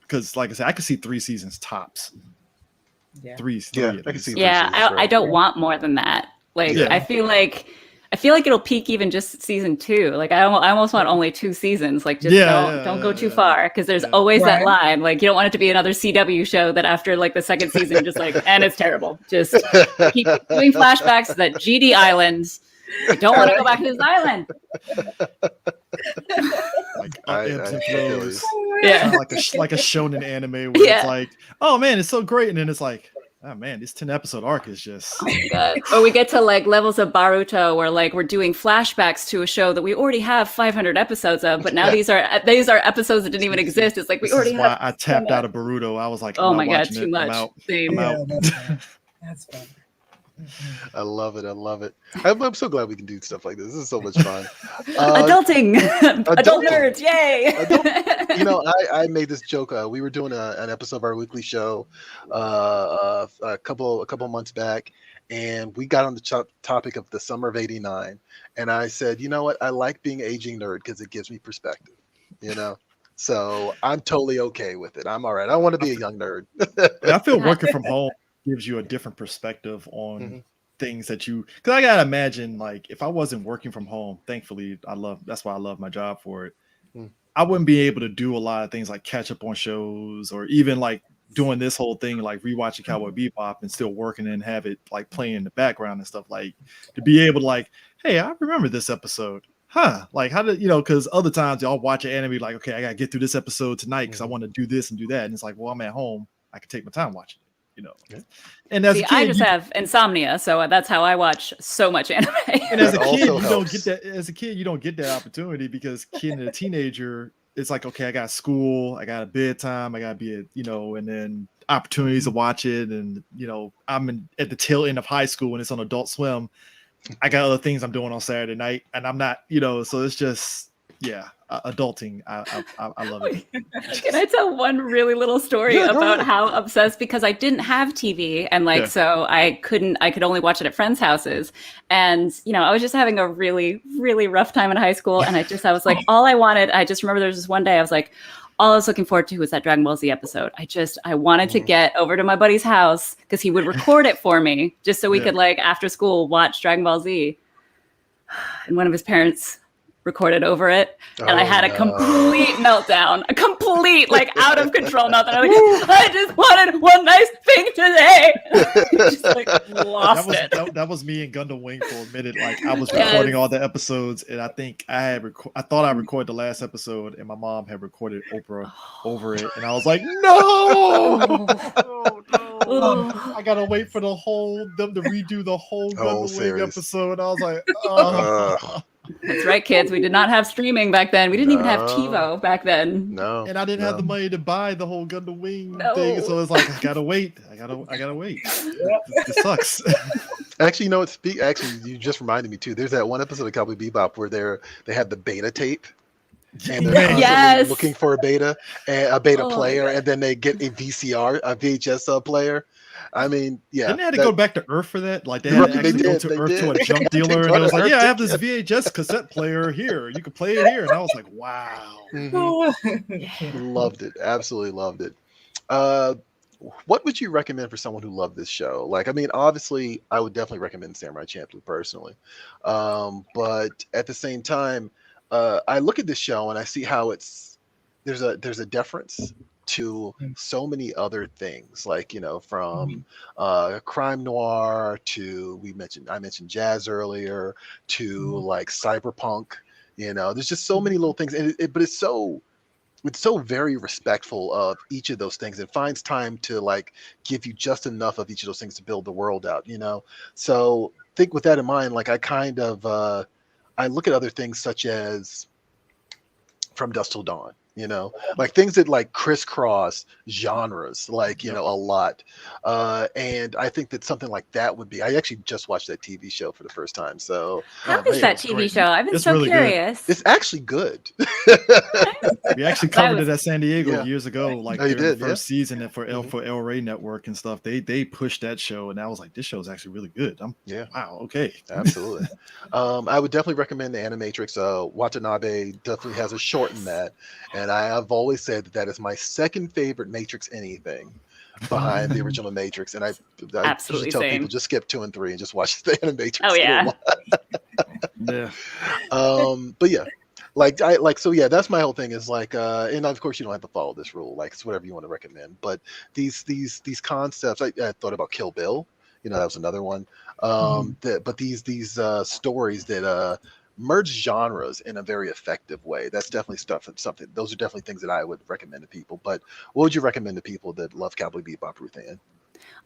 because like I said, I could see 3 seasons tops. Yeah. Three I can see. Yeah, I don't want more than that. Like, I feel like it'll peak even just season 2. Like, I almost want only 2 seasons. Like, just don't go too far, because there's always that line. Like, you don't want it to be another CW show that after like the 2nd season, you're just like, and it's terrible. Just keep doing flashbacks to that GD Islands. I don't want to go back to this island. Like ebbs and flows. Like a shonen anime where it's like, oh man, it's so great, and then it's like, oh man, this 10-episode arc is just. Oh my god! Or we get to like levels of Baruto where like we're doing flashbacks to a show that we already have 500 episodes of, but now these are episodes that didn't even exist. It's like we already have. I tapped out of Baruto. I was like, oh my god, too much. I'm out. That's fun. I love it. I'm so glad we can do stuff like this. This is so much fun. Adulting. Adult nerds, yay. I made this joke. We were doing an episode of our weekly show a couple months back, and we got on the topic of the summer of '89, and I said, you know what, I like being aging nerd because it gives me perspective, so I'm totally okay with it. I'm all right. I want to be a young nerd. I feel working from home gives you a different perspective on things that because I gotta imagine, like, if I wasn't working from home, thankfully that's why I love my job for it. I wouldn't be able to do a lot of things like catch up on shows, or even like doing this whole thing, like rewatching Cowboy Bebop and still working and have it like playing in the background and stuff, like to be able to like, hey, I remember this episode. Like how did because other times y'all watch an anime like, okay, I gotta get through this episode tonight because I want to do this and do that, and it's like, well, I'm at home, I can take my time watching it. you know. And as a kid, I just have insomnia, so that's how I watch so much anime. And as a kid, you helps. don't get that. As a kid, you don't get that opportunity because kid and a teenager, it's like, okay, I got school, I got a bedtime, I got to be at, you know, and then opportunities to watch it, and you know, I'm at the tail end of high school and it's on Adult Swim. I got other things I'm doing on Saturday night, and I'm not, you know, so it's just, yeah, adulting. I love it. Can I tell one really little story about how obsessed, because I didn't have TV, and like, so I could only watch it at friends' houses. And, you know, I was just having a really, really rough time in high school. And I was like, I just remember there was this one day I was like, all I was looking forward to was that Dragon Ball Z episode. I wanted to get over to my buddy's house because he would record it for me just so we could, like, after school watch Dragon Ball Z. And one of his parents recorded over it, and I had a complete meltdown, a complete, like, out of control meltdown. I'm like, I just wanted one nice thing today. Just, like, lost it. That was me and Gundam Wing for a minute. Like, I was recording all the episodes, and I think I thought I recorded the last episode, and my mom had recorded Oprah over it, and I was like, no, I gotta wait for them to redo the whole Gundam Wing episode. I was like, That's right, kids. We did not have streaming back then. We didn't even have TiVo back then. No. And I didn't have the money to buy the whole Gundam Wing thing. So it's like, I gotta wait. I gotta wait. It sucks. Actually, you know what? You just reminded me too. There's that one episode of Cowboy Bebop where they had the beta tape. And they're looking for a beta player, and then they get a VHS player. I mean, yeah. Didn't they have to go back to Earth for that? Like, they had to actually go to Earth to a junk dealer, and it was like, yeah, I have this VHS cassette player here. You can play it here. And I was like, wow. Loved it. Absolutely loved it. What would you recommend for someone who loved this show? Like, I mean, obviously, I would definitely recommend Samurai Champloo personally. But at the same time, I look at this show and I see how there's a deference to so many other things, like, you know, from crime noir to I mentioned jazz earlier, to like cyberpunk. You know, there's just so many little things, but it's so very respectful of each of those things and finds time to like give you just enough of each of those things to build the world out. You know, so think with that in mind, like I kind of I look at other things such as From Dusk Till Dawn. You know, like things that like crisscross genres, like, you know, a lot. And I think that something like that would be, I actually just watched that TV show for the first time. So how is that TV show? I've been so really curious. It's actually good. We actually covered it at San Diego years ago, like the first season for El Rey Network and stuff. They pushed that show, and I was like, this show is actually really good. Wow, okay. Absolutely. I would definitely recommend the Animatrix. Watanabe definitely has a short in that. And I have always said that is my second favorite Matrix anything behind the original Matrix. And I absolutely tell people just skip 2 and 3 and just watch the Animatrix. Oh yeah. But yeah, that's my whole thing is like, and of course you don't have to follow this rule. Like it's whatever you want to recommend. But these concepts, I thought about Kill Bill. You know, that was another one. But these stories that merge genres in a very effective way. That's definitely something. Those are definitely things that I would recommend to people. But what would you recommend to people that love Cowboy Bebop, Ruth Ann?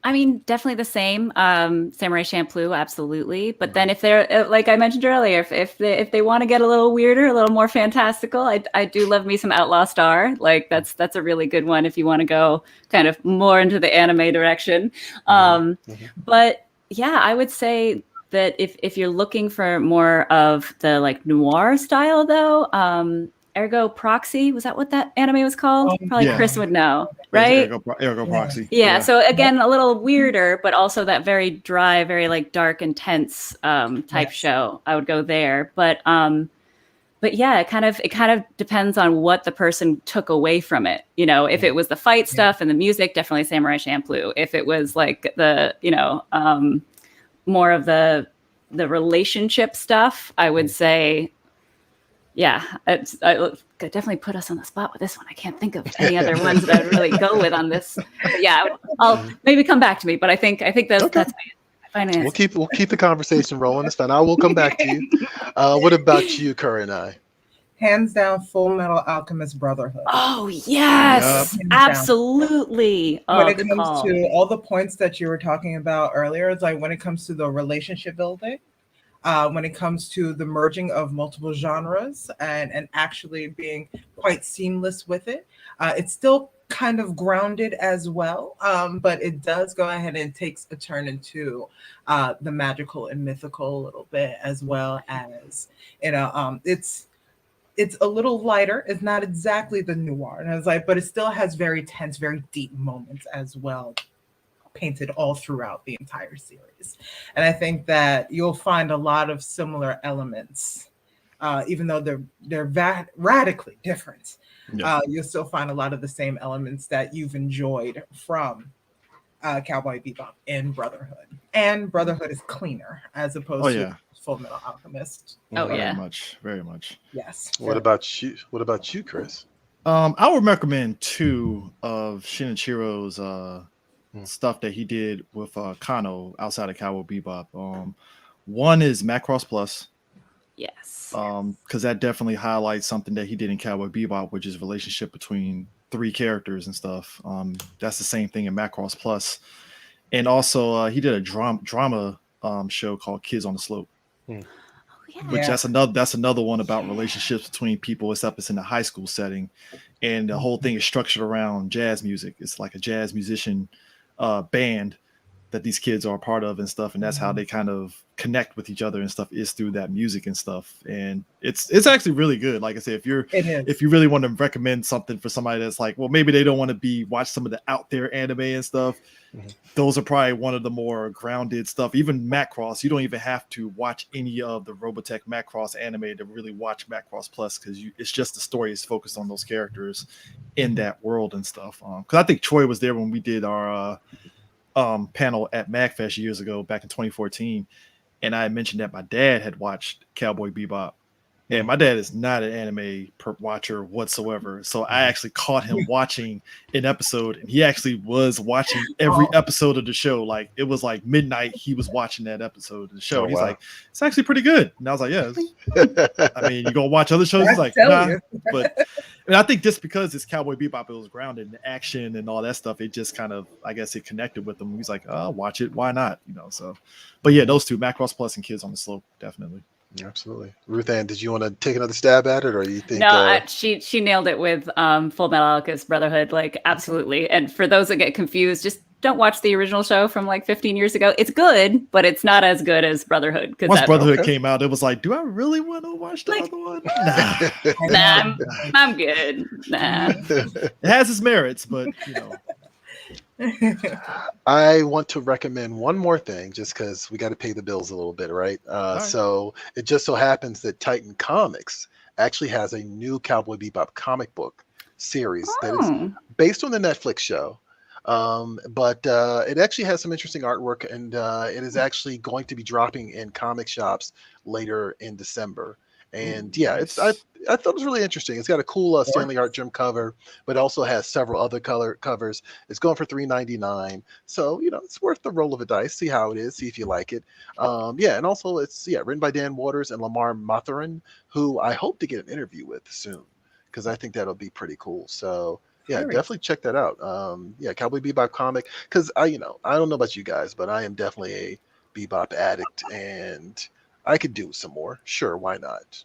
I mean, definitely the same. Samurai Champloo, absolutely. But then if they're, like I mentioned earlier, if they want to get a little weirder, a little more fantastical, I do love me some Outlaw Star. Like that's a really good one if you want to go kind of more into the anime direction. But yeah, I would say that if you're looking for more of the like noir style though, Ergo Proxy, was that what that anime was called? Probably Chris would know, right? Ergo Proxy. Yeah, so again, a little weirder, but also that very dry, very like dark, intense type show. I would go there. But yeah, it kind of depends on what the person took away from it. You know, if it was the fight stuff and the music, definitely Samurai Champloo. If it was like the, you know, more of the relationship stuff, I would say, yeah, I definitely put us on the spot with this one. I can't think of any other ones that I would really go with on this. But yeah, I'll maybe come back to me. But I think that's my final answer. We'll keep the conversation rolling. It's fine. I will come back to you. What about you, Kurenai? Hands down, Full Metal Alchemist Brotherhood. Oh yes, Yep. absolutely. Oh, When it good comes call. to all the points that you were talking about earlier, it's like when it comes to the relationship building, when it comes to the merging of multiple genres and actually being quite seamless with it, it's still kind of grounded as well, but it does go ahead and takes a turn into the magical and mythical a little bit, as well as, it's a little lighter. It's not exactly the noir, and I was like, but it still has very tense, very deep moments as well, painted all throughout the entire series. And I think that you'll find a lot of similar elements, even though they're radically different. Yeah. You'll still find a lot of the same elements that you've enjoyed from Cowboy Bebop in Brotherhood. And Brotherhood is cleaner as opposed to Full Metal Alchemist. Oh very yeah, much, very much. Yes. What about you? What about you, Chris? I would recommend 2 of Shinichiro's stuff that he did with Kano outside of Cowboy Bebop. One is Macross Plus. yes. Because that definitely highlights something that he did in Cowboy Bebop, which is relationship between 3 characters and stuff. That's the same thing in Macross Plus. And also he did a drama show called Kids on the Slope. Which that's another one about relationships between people, except it's in a high school setting, and the whole thing is structured around jazz music. It's like a jazz musician band that these kids are a part of and stuff, and that's how they kind of connect with each other and stuff, is through that music and stuff. And it's actually really good. Like I said, if you really want to recommend something for somebody that's like, well, maybe they don't want to watch some of the out there anime and stuff, those are probably one of the more grounded stuff. Even Macross, you don't even have to watch any of the Robotech Macross anime to really watch Macross Plus, because it's just the story is focused on those characters in that world and stuff. Because I think Troy was there when we did our panel at MagFest years ago, back in 2014, and I mentioned that my dad had watched Cowboy Bebop, and my dad is not an anime watcher whatsoever, so I actually caught him watching an episode, and he actually was watching every episode of the show. Like, it was like midnight, he was watching that episode of the show. He's like, it's actually pretty good, and I was like, yeah. I mean, you gonna watch other shows? He's like, nah. But I think just because it's Cowboy Bebop, it was grounded in action and all that stuff, it just kind of, I guess, it connected with him. He's like, oh, watch it, why not? So, but yeah, those 2, Macross Plus and Kids on the Slope, definitely. Absolutely. Ruth Ann, did you want to take another stab at it, or you think? No, she nailed it with Full Metal Alchemist Brotherhood, like, absolutely. And for those that get confused, just don't watch the original show from like 15 years ago. It's good, but it's not as good as Brotherhood. Once Brotherhood came out, it was like, do I really want to watch the other one? Nah, I'm good. Nah. It has its merits, but I want to recommend one more thing, just because we got to pay the bills a little bit, right? So it just so happens that Titan Comics actually has a new Cowboy Bebop comic book series that is based on the Netflix show. But it actually has some interesting artwork, and it is actually going to be dropping in comic shops later in December. And yeah, I thought it was really interesting. It's got a cool Stanley Art Gem cover, but also has several other color covers. It's going for $3.99, so it's worth the roll of a dice. See how it is. See if you like it. And also it's written by Dan Waters and Lamar Mathurin, who I hope to get an interview with soon, because I think that'll be pretty cool. So yeah, definitely check that out. Cowboy Bebop comic, because I don't know about you guys, but I am definitely a Bebop addict, and I could do some more. Sure, why not?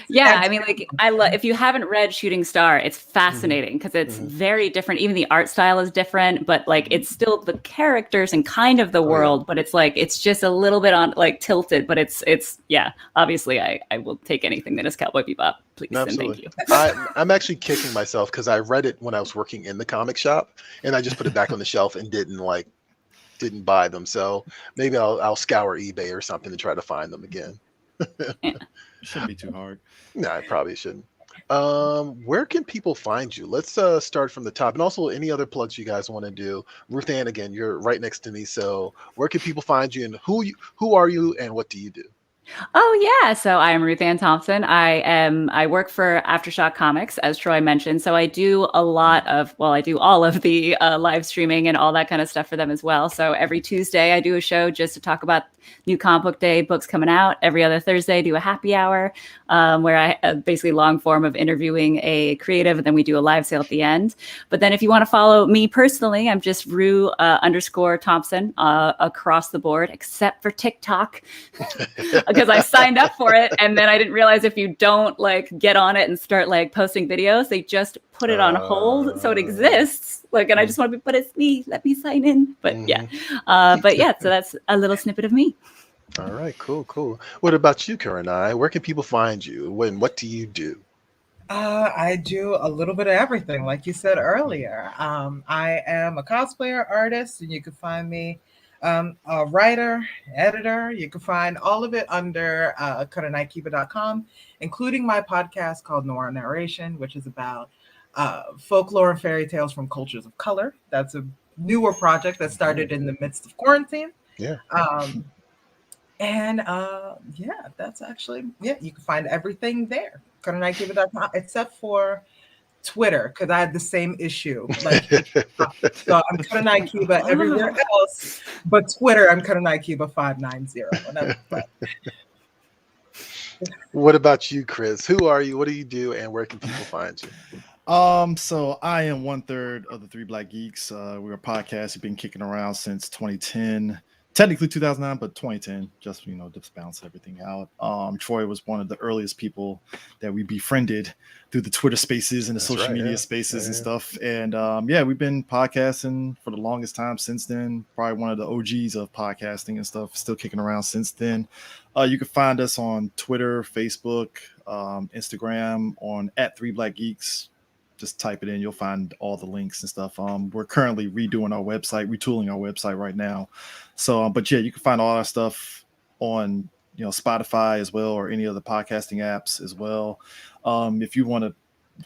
Yeah, I mean, like, if you haven't read Shooting Star, it's fascinating because it's very different. Even the art style is different, but like it's still the characters and kind of the world, but it's like it's just a little bit on like tilted. But it's obviously I will take anything that is Cowboy Bebop, please. Absolutely. And thank you. I'm actually kicking myself because I read it when I was working in the comic shop, and I just put it back on the shelf and didn't buy them. So maybe I'll scour eBay or something to try to find them again. Shouldn't be too hard. No, I probably shouldn't. Where can people find you? Let's start from the top, and also any other plugs you guys want to do. Ruth Ann, again, you're right next to me, so where can people find you, and who are you, and what do you do? Oh yeah, so I am Ruth Ann Thompson. I work for AfterShock Comics, as Troy mentioned. So I do a lot of, well, I do all of the live streaming and all that kind of stuff for them as well. So every Tuesday I do a show just to talk about new comic book day books coming out. Every other Thursday I do a happy hour where I basically long form of interviewing a creative, and then we do a live sale at the end. But then if you want to follow me personally, I'm just Ru _ Thompson across the board, except for TikTok. Because I signed up for it, and then I didn't realize if you don't like get on it and start like posting videos, they just put it on hold. So it exists. Like, and I just want to be, but it's me. Let me sign in. But yeah, so that's a little snippet of me. All right, cool. What about you, Kurenai? Where can people find you? What do you do? I do a little bit of everything, like you said earlier. I am a cosplayer artist, and you can find me a writer, editor. You can find all of it under KurenaIKiba.com, including my podcast called Noir Narration, which is about folklore and fairy tales from cultures of color. That's a newer project that started in the midst of quarantine. Yeah. That's actually, you can find everything there. KurenaIKiba.com, except for Twitter, because I had the same issue. Like, so I'm Kurenai Kiba everywhere else, but Twitter, I'm Kurenai Kiba 590. What about you, Chris? Who are you? What do you do? And where can people find you? So I am 1/3 of the Three Black Geeks. We're a podcast we've been kicking around since 2010. Technically 2009, but 2010, just just balance everything out. Troy was one of the earliest people that we befriended through the Twitter spaces and the social media spaces and stuff. And we've been podcasting for the longest time since then. Probably one of the OGs of podcasting and stuff. Still kicking around since then. You can find us on Twitter, Facebook, Instagram, on @3BlackGeeks. Just type it in, you'll find all the links and stuff. We're currently retooling our website right now. So, but yeah, you can find all our stuff on, Spotify as well, or any other podcasting apps as well. If you want to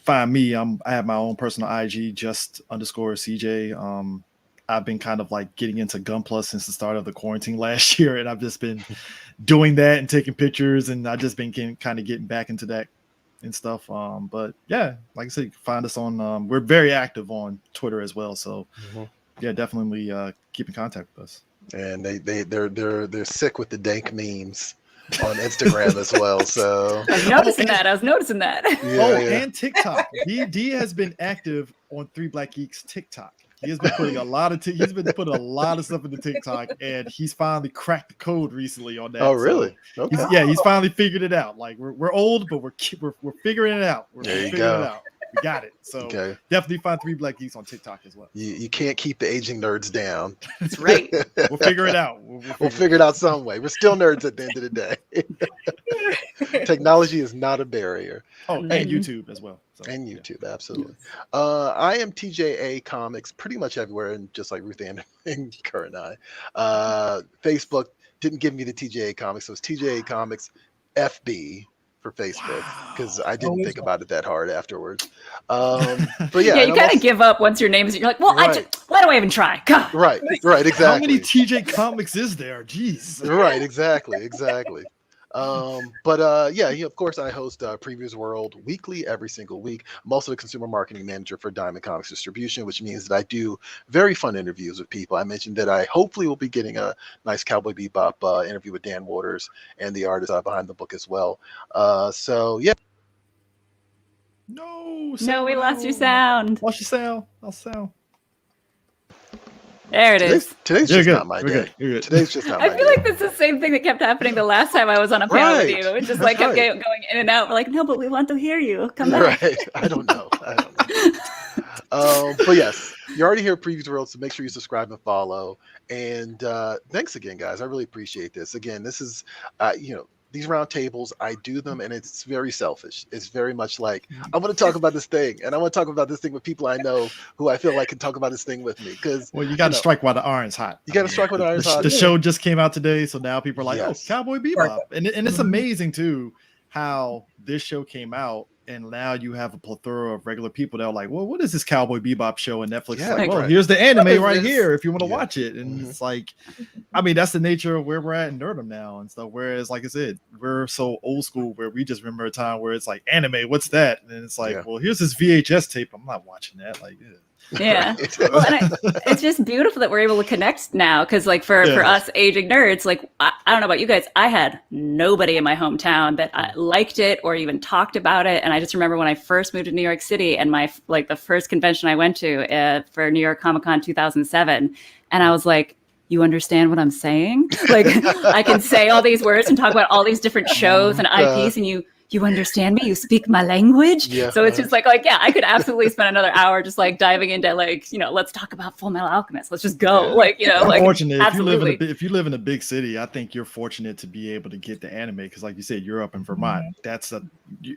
find me, I have my own personal IG, just_CJ. I've been kind of like getting into Gunpla since the start of the quarantine last year, and I've just been doing that and taking pictures, and I've just been getting back into that and stuff. But yeah, like I said, you can find us on we're very active on Twitter as well, so yeah, definitely keep in contact with us. And they're sick with the dank memes on Instagram as well. So I was noticing that. And TikTok. D has been active on Three Black Geeks TikTok. He has been putting a lot of stuff into TikTok, and he's finally cracked the code recently on that. Oh, really? So he's finally figured it out. Like we're old, but we're figuring it out. There you go. We got it. So definitely find Three Black Geeks on TikTok as well. You can't keep the aging nerds down. That's right. We'll figure it out. We'll figure it out some way. We're still nerds at the end of the day. Technology is not a barrier. Oh, and YouTube as well. So, and YouTube, absolutely. I am TJA Comics pretty much everywhere, and just like Ruth Ann and Kurenai. Facebook didn't give me the TJA Comics, so it's TJA Comics FB for Facebook, because I didn't think about it that hard afterwards. But yeah, you kind of give up once your name is. You're like, well, why do I even try? God. Right, exactly. How many TJ Comics is there? Jeez. Right, exactly. Of course, I host PREVIEWSworld weekly, every single week. I'm also the consumer marketing manager for Diamond Comics Distribution, which means that I do very fun interviews with people. I mentioned that I hopefully will be getting a nice Cowboy Bebop interview with Dan Waters and the artist behind the book as well. No, we lost your sound. Lost your sound. Lost sound. There it is. Today's just not my day. Today's just not my day. I feel like that's the same thing that kept happening the last time I was on a panel with you. It just like kept going in and out. We're like, no, but we want to hear you. Come back. Right. I don't know. But yes, you're already here at PREVIEWSworld, so make sure you subscribe and follow. And thanks again, guys. I really appreciate this. Again, this is, these roundtables, I do them, and it's very selfish. It's very much like, I want to talk about this thing, and I want to talk about this thing with people I know who I feel like can talk about this thing with me. Because you got to strike while the iron's hot. You got to strike while the iron's hot. The show just came out today, so now people are like, oh, Cowboy Bebop. And it's amazing, too, how this show came out And now you have a plethora of regular people that are like, well, what is this Cowboy Bebop show? And Netflix is Yeah, like, well, right. here's the anime right this? here if you want to Yeah. watch it. And it's like, I mean, that's the nature of where we're at in nerdom now and stuff. Whereas, like I said, we're so old school where we just remember a time where it's like, anime, what's that? And it's like, well, here's this VHS tape. I'm not watching that. Like, yeah. Well, and it's just beautiful that we're able to connect now, because like for us aging nerds, like I don't know about you guys, I had nobody in my hometown that liked it or even talked about it. And I just remember when I first moved to New York City, and the first convention I went to for New York Comic Con 2007, and I was like, you understand what I'm saying? Like, I can say all these words and talk about all these different shows and IPs, and you understand me? You speak my language? Yeah. So it's just like, yeah, I could absolutely spend another hour just like diving into like, let's talk about Full Metal Alchemist. Let's just go. Like, like, fortunate. Absolutely. If you live in a big city, I think you're fortunate to be able to get the anime. Cause like you said, you're up in Vermont. That's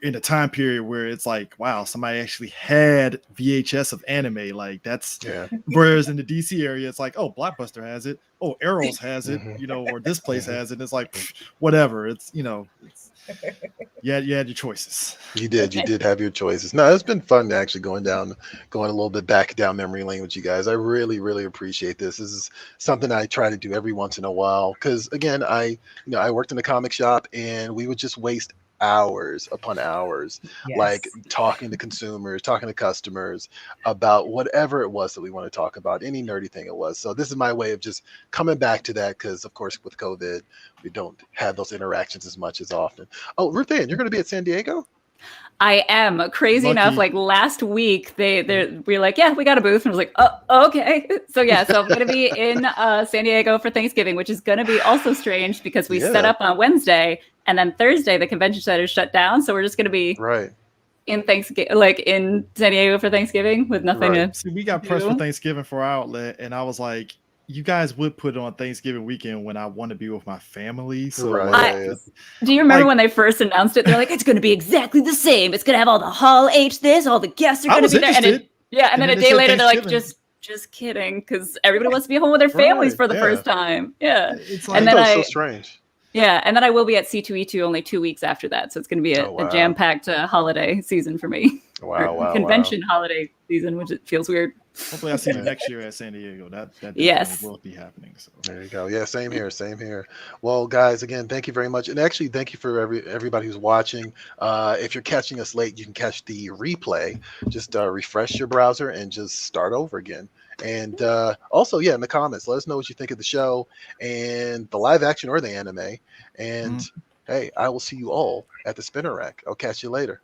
in a time period where it's like, wow, somebody actually had VHS of anime. Like that's, whereas in the DC area, it's like, oh, Blockbuster has it. Oh, Arrows has it, or this place has it. It's like, whatever. It's, you had your choices. You did have your choices. No, it's been fun actually going a little bit back down memory lane with you guys. I really, really appreciate this. This is something I try to do every once in a while. Because again, I worked in a comic shop, and we would just waste hours upon hours, like talking to consumers, talking to customers about whatever it was that we want to talk about, any nerdy thing it was. So this is my way of just coming back to that, because of course with COVID, we don't have those interactions as much as often. Oh, Ruth Ann, you're going to be at San Diego? I am. Crazy enough, like last week we were like, yeah, we got a booth, and I was like, oh, okay. So I'm going to be in San Diego for Thanksgiving, which is going to be also strange because we set up on Wednesday, and then Thursday the convention center shut down, so we're just going to be in Thanksgiving, like in San Diego for Thanksgiving with nothing to See, we got pressed for Thanksgiving for our outlet, and I was like, you guys would put it on Thanksgiving weekend when I want to be with my family. So do you remember when they first announced it? They're like, it's going to be exactly the same. It's going to have all the Hall H this, all the guests are going to be there. And then a day later, they're like, just kidding, because everybody wants to be home with their families for the first time. Yeah. It's like, and then so strange. Yeah, and then I will be at C2E2 only 2 weeks after that, so it's going to be a jam-packed holiday season for me. Convention holiday season, which it feels weird. Hopefully, I'll see you next year at San Diego. That will be happening. So there you go. Yeah, same here. Well, guys, again, thank you very much, and actually, thank you for everybody who's watching. If you're catching us late, you can catch the replay. Just refresh your browser and just start over again. And also, in the comments, let us know what you think of the show and the live action or the anime. And hey, I will see you all at the spinner rack. I'll catch you later.